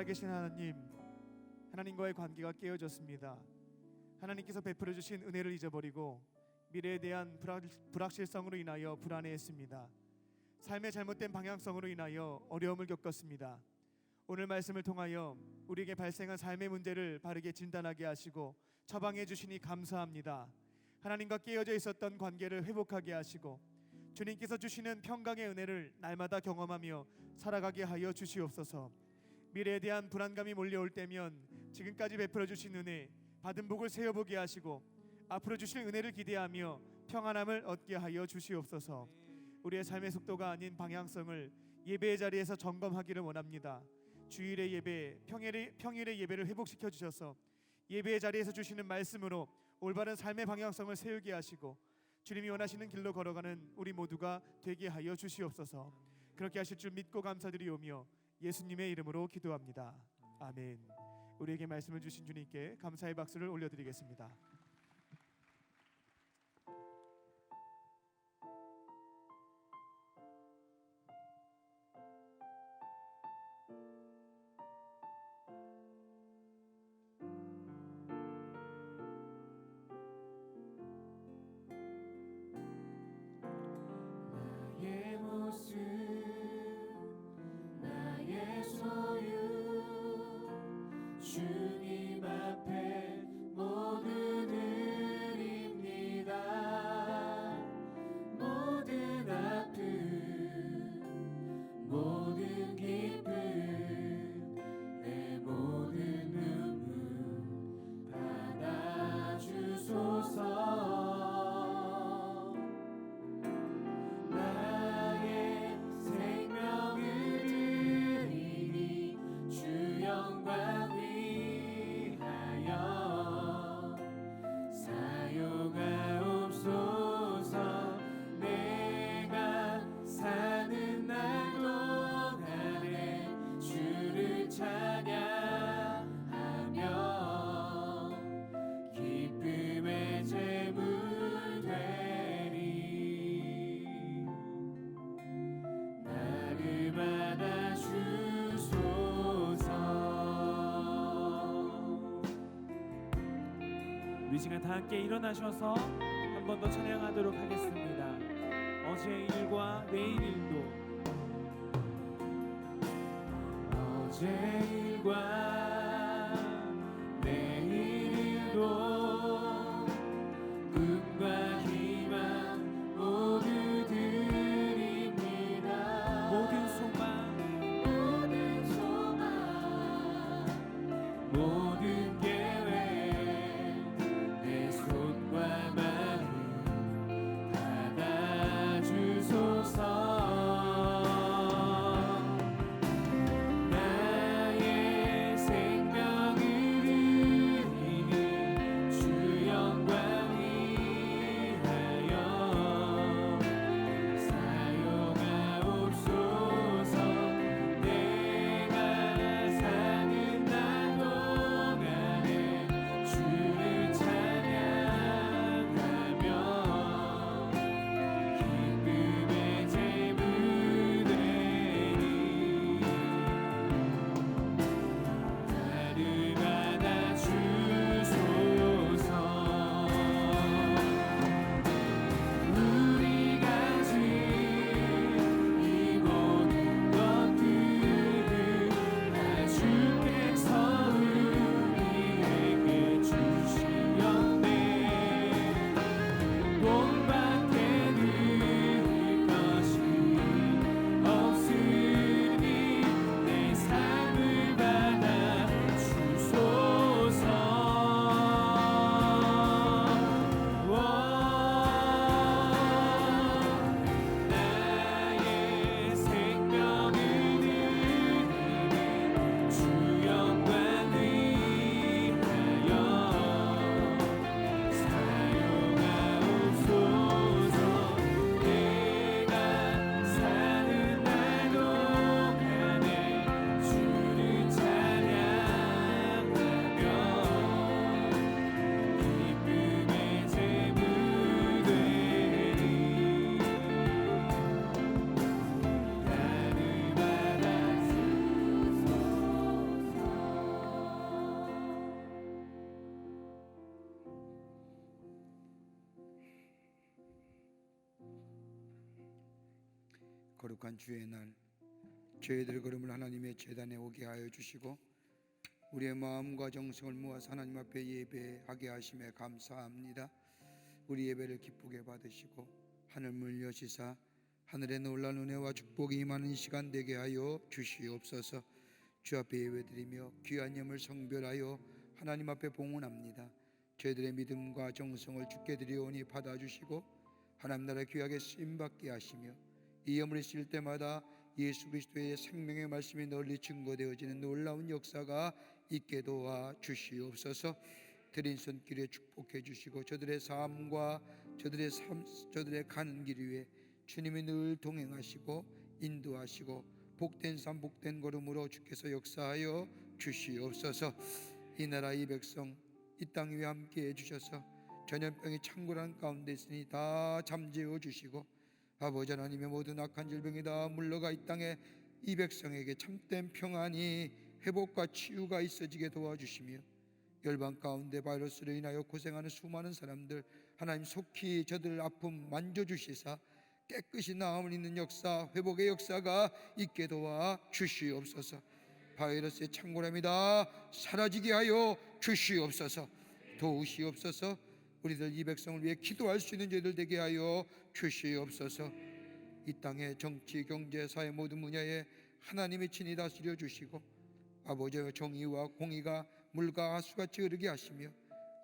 살아계신 하나님, 하나님과의 관계가 깨어졌습니다. 하나님께서 베풀어 주신 은혜를 잊어버리고 미래에 대한 불확실성으로 인하여 불안해했습니다. 삶의 잘못된 방향성으로 인하여 어려움을 겪었습니다. 오늘 말씀을 통하여 우리에게 발생한 삶의 문제를 바르게 진단하게 하시고 처방해 주시니 감사합니다. 하나님과 깨어져 있었던 관계를 회복하게 하시고 주님께서 주시는 평강의 은혜를 날마다 경험하며 살아가게 하여 주시옵소서. 미래에 대한 불안감이 몰려올 때면 지금까지 베풀어 주신 은혜, 받은 복을 세어보게 하시고 앞으로 주실 은혜를 기대하며 평안함을 얻게 하여 주시옵소서. 우리의 삶의 속도가 아닌 방향성을 예배의 자리에서 점검하기를 원합니다. 주일의 예배, 평일의 예배를 회복시켜 주셔서 예배의 자리에서 주시는 말씀으로 올바른 삶의 방향성을 세우게 하시고 주님이 원하시는 길로 걸어가는 우리 모두가 되게 하여 주시옵소서. 그렇게 하실 줄 믿고 감사드리오며 예수님의 이름으로 기도합니다. 아멘. 우리에게 말씀을 주신 주님께 감사의 박수를 올려드리겠습니다. 나의 모습 나의 소유 주님 앞에 모두 드립니다. 모든 아픔 모든 기쁨 내 모든 눈물 받아주소서. 나의 생명을 드리니 주 영광 위하여 사용하옵소서. 내가 사는 날 동안에 주를 찬양하며 기쁨의 제물 되리. 나를 받아주소서. 우리 시간 다 함께 일어나셔서 한 번 더 찬양하도록 하겠습니다. 어제의 일과 내일 일도 어제 일과 내일 일도 꿈과 희망 모두 드립니다. 모든 소망 모든 소망 모든 계획 내 손과 마음 받아주소서. 나의 거룩한 주의 날 저희들의 걸음을 하나님의 제단에 오게 하여 주시고 우리의 마음과 정성을 모아서 하나님 앞에 예배하게 하심에 감사합니다. 우리 예배를 기쁘게 받으시고 하늘문 여시사 하늘의 놀라운 은혜와 축복이 임하는 이 시간 되게 하여 주시옵소서. 주 앞에 예배드리며 귀한 예물 성별하여 하나님 앞에 봉헌합니다. 저희들의 믿음과 정성을 주께 드리오니 받아주시고 하나님 나라 귀하게 쓰임받게 하시며 이 예물을 실 때마다 예수 그리스도의 생명의 말씀이 널리 증거되어지는 놀라운 역사가 있게 도와 주시옵소서. 드린 손길에 축복해 주시고 저들의 삶과 저들의 가는 길 위에 주님이 늘 동행하시고 인도하시고 복된 삶 복된 걸음으로 주께서 역사하여 주시옵소서. 이 나라 이 백성 이 땅 위에 함께 해주셔서 전염병이 창궐한 가운데 있으니 다 잠재워 주시고 아버지 하나님의 모든 악한 질병이 다 물러가 이 땅에 이 백성에게 참된 평안이 회복과 치유가 있어지게 도와주시며 열방 가운데 바이러스로 인하여 고생하는 수많은 사람들 하나님 속히 저들 아픔 만져주시사 깨끗이 나음을 잇는 역사 회복의 역사가 있게 도와 주시옵소서. 바이러스의 창궐함이 다 사라지게 하여 주시옵소서. 도우시옵소서. 우리들 이 백성을 위해 기도할 수 있는 저희들 되게 하여 주시옵소서. 이 땅의 정치 경제 사회 모든 분야에 하나님이 친히 다스려 주시고 아버지의 정의와 공의가 물과 하수같이 흐르게 하시며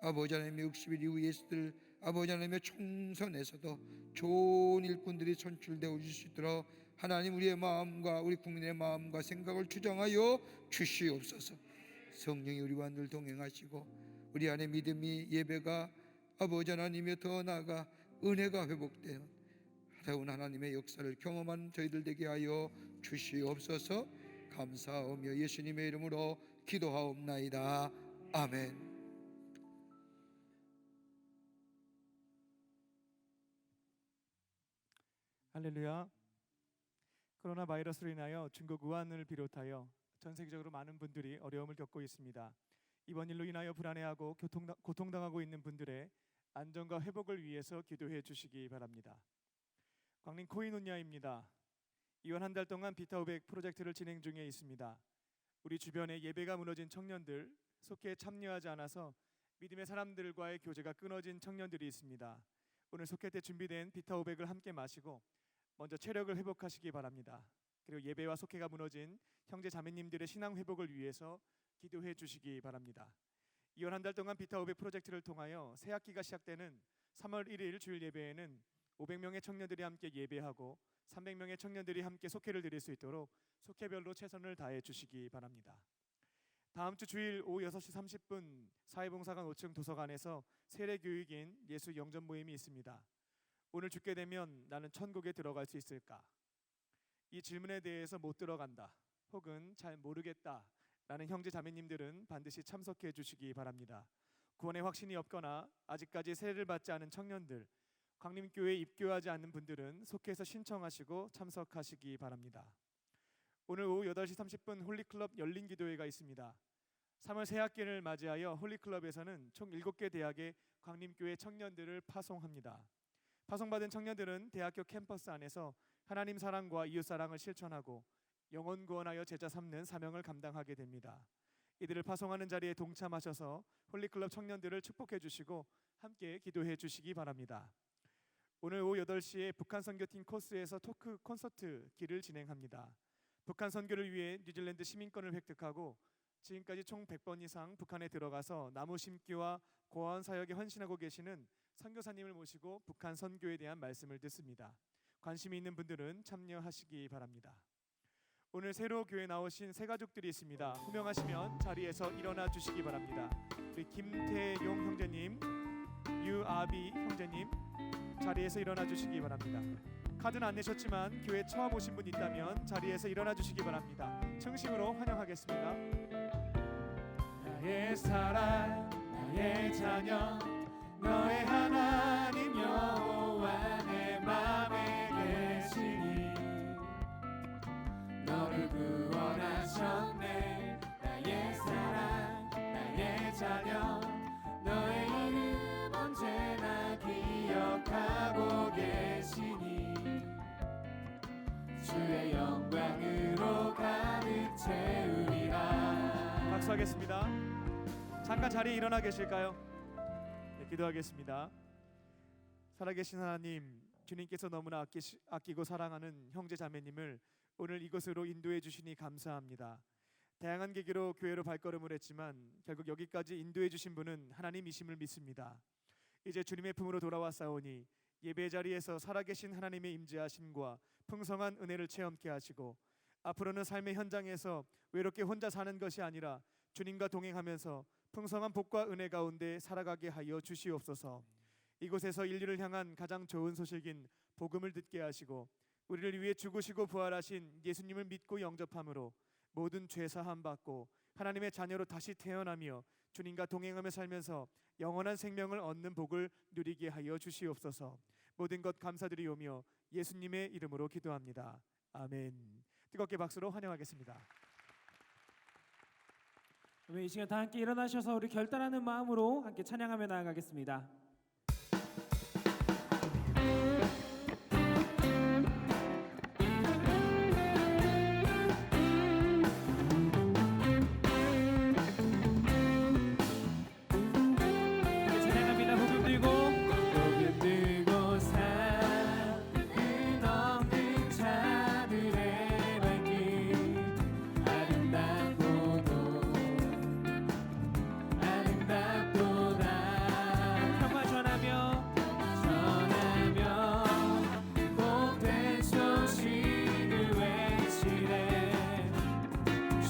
아버지 하나님의 60일 이후 예수들 아버지 하나님의 총선에서도 좋은 일꾼들이 선출되어 오실 수 있도록 하나님 우리의 마음과 우리 국민의 마음과 생각을 주장하여 주시옵소서. 성령이 우리와 늘 동행하시고 우리 안에 믿음이 예배가 아버지 하나님의 더 나아가 은혜가 회복되는 하나운 하나님의 역사를 경험한 저희들 되게 하여 주시옵소서. 감사하며 예수님의 이름으로 기도하옵나이다. 아멘. 할렐루야. 코로나 바이러스로 인하여 중국 우한을 비롯하여 전 세계적으로 많은 분들이 어려움을 겪고 있습니다. 이번 일로 인하여 불안해하고 고통당하고 있는 분들의 안전과 회복을 위해서 기도해 주시기 바랍니다. 광림 코이노냐입니다. 이번 한 달 동안 비타500 프로젝트를 진행 중에 있습니다. 우리 주변에 예배가 무너진 청년들, 속회에 참여하지 않아서 믿음의 사람들과의 교제가 끊어진 청년들이 있습니다. 오늘 속회 때 준비된 비타500을 함께 마시고 먼저 체력을 회복하시기 바랍니다. 그리고 예배와 속회가 무너진 형제 자매님들의 신앙 회복을 위해서 기도해 주시기 바랍니다. 이번 한 달 동안 비타500 프로젝트를 통하여 새 학기가 시작되는 3월 1일 주일 예배에는 500명의 청년들이 함께 예배하고 300명의 청년들이 함께 속회를 드릴 수 있도록 속회별로 최선을 다해 주시기 바랍니다. 다음 주 주일 오후 6시 30분 사회봉사관 5층 도서관에서 세례 교육인 예수 영전 모임이 있습니다. 오늘 죽게 되면 나는 천국에 들어갈 수 있을까? 이 질문에 대해서 못 들어간다 혹은 잘 모르겠다 라는 형제 자매님들은 반드시 참석해 주시기 바랍니다. 구원의 확신이 없거나 아직까지 세례를 받지 않은 청년들, 광림교회에 입교하지 않는 분들은 속회에서 신청하시고 참석하시기 바랍니다. 오늘 오후 8시 30분 홀리클럽 열린 기도회가 있습니다. 3월 새학기를 맞이하여 홀리클럽에서는 총 7개 대학의 광림교회 청년들을 파송합니다. 파송받은 청년들은 대학교 캠퍼스 안에서 하나님 사랑과 이웃 사랑을 실천하고 영혼 구원하여 제자 삼는 사명을 감당하게 됩니다. 이들을 파송하는 자리에 동참하셔서 홀리클럽 청년들을 축복해 주시고 함께 기도해 주시기 바랍니다. 오늘 오후 8시에 북한 선교팀 코스에서 토크 콘서트 길을 진행합니다. 북한 선교를 위해 뉴질랜드 시민권을 획득하고 지금까지 총 100번 이상 북한에 들어가서 나무 심기와 고아원 사역에 헌신하고 계시는 선교사님을 모시고 북한 선교에 대한 말씀을 듣습니다. 관심이 있는 분들은 참여하시기 바랍니다. 오늘 새로 교회 나오신 새 가족들이 있습니다. 호명하시면 자리에서 일어나 주시기 바랍니다. 우리 김태용 형제님, 유아비 형제님 자리에서 일어나 주시기 바랍니다. 카드는 안 내셨지만 교회 처음 오신 분 있다면 자리에서 일어나 주시기 바랍니다. 청심으로 환영하겠습니다. 나의 사랑 나의 자녀 너의 하나님 여호와 내 맘에 계시니 너를 구원하셨네. 나의 사랑 나의 자녀 너의 이름 언제나 기억하고 계시니 주의 영광으로 가득 채우리라. 박수하겠습니다. 잠깐 자리에 일어나 계실까요? 네, 기도하겠습니다. 살아계신 하나님, 주님께서 너무나 아끼고 사랑하는 형제 자매님을 오늘 이곳으로 인도해 주시니 감사합니다. 다양한 계기로 교회로 발걸음을 했지만 결국 여기까지 인도해 주신 분은 하나님이심을 믿습니다. 이제 주님의 품으로 돌아왔사오니 예배 자리에서 살아계신 하나님의 임재하심과 풍성한 은혜를 체험케 하시고 앞으로는 삶의 현장에서 외롭게 혼자 사는 것이 아니라 주님과 동행하면서 풍성한 복과 은혜 가운데 살아가게 하여 주시옵소서. 이곳에서 인류를 향한 가장 좋은 소식인 복음을 듣게 하시고 우리를 위해 죽으시고 부활하신 예수님을 믿고 영접함으로 모든 죄 사함 받고 하나님의 자녀로 다시 태어나며 주님과 동행하며 살면서 영원한 생명을 얻는 복을 누리게 하여 주시옵소서. 모든 것 감사드리오며 예수님의 이름으로 기도합니다. 아멘. 뜨겁게 박수로 환영하겠습니다. 이 시간 다 함께 일어나셔서 우리 결단하는 마음으로 함께 찬양하며 나아가겠습니다. 찬양합니다. 복음 들고 삶은 없는 자들의 발길 아름답도다. 평화 전하며 복된 소식을 외치네. 주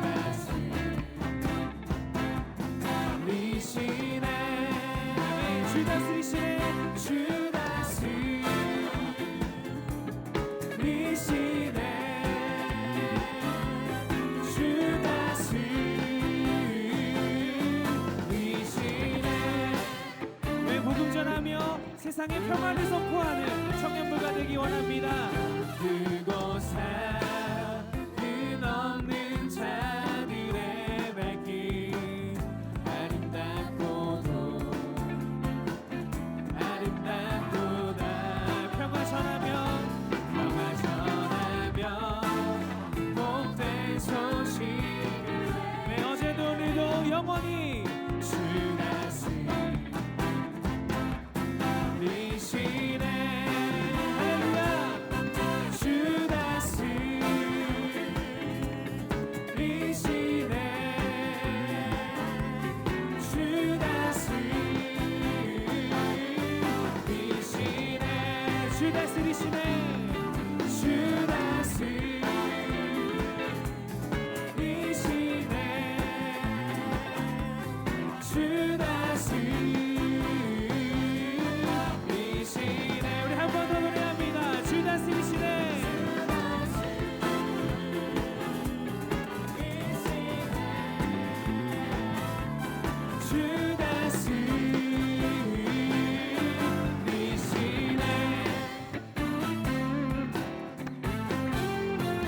다스리시네. 주 다스리시네. 주 다스리시네. 주 다스리시네. 왜 복음 전하며 세상에 평화를 선포하는 청년부가 되기 원합니다. 그곳 삶은 없는 자들의 발길 아름답도다. 평화 전하며 복된 소식을 왜 어제도 오늘도 영원히 주 다스리시네. 할렐루야. 주 다스리시네. 주 다스리시네. 주 다스리시네. 주 다스리시네. 주 다스리시네. 우리 한 번 더 노래합니다. 주 다스리시네. 주 다스리시네.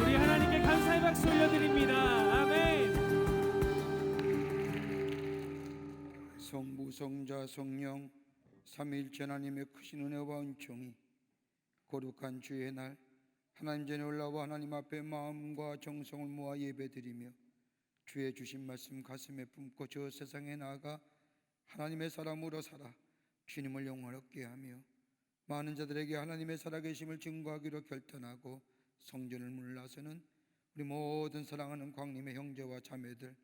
우리 하나님께 감사의 박수 올려드립니다. 아멘. 성부 성자 성령 삼위일체 하나님의 크신 은혜와 은총이 거룩한 주의 날 하나님 전에 올라와 하나님 앞에 마음과 정성을 모아 예배드리며 주의 주신 말씀 가슴에 품고 저 세상에 나아가 하나님의 사람으로 살아 주님을 영원하게 하며 많은 자들에게 하나님의 살아계심을 증거하기로 결단하고 성전을 문을 나서는 우리 모든 사랑하는 광림의 형제와 자매들,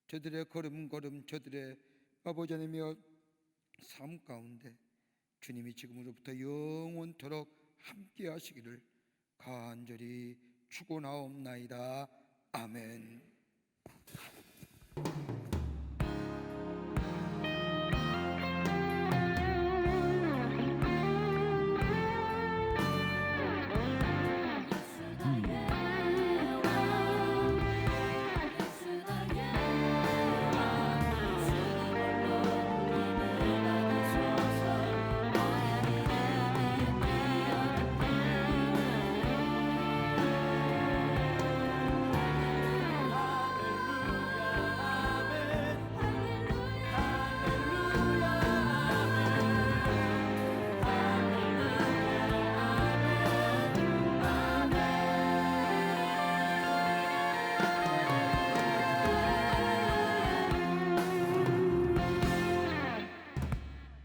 저들의 걸음걸음, 저들의 아버지 하나님의 삶 가운데 주님이 지금으로부터 영원토록 함께 하시기를 간절히 축원하옵나이다. 아멘.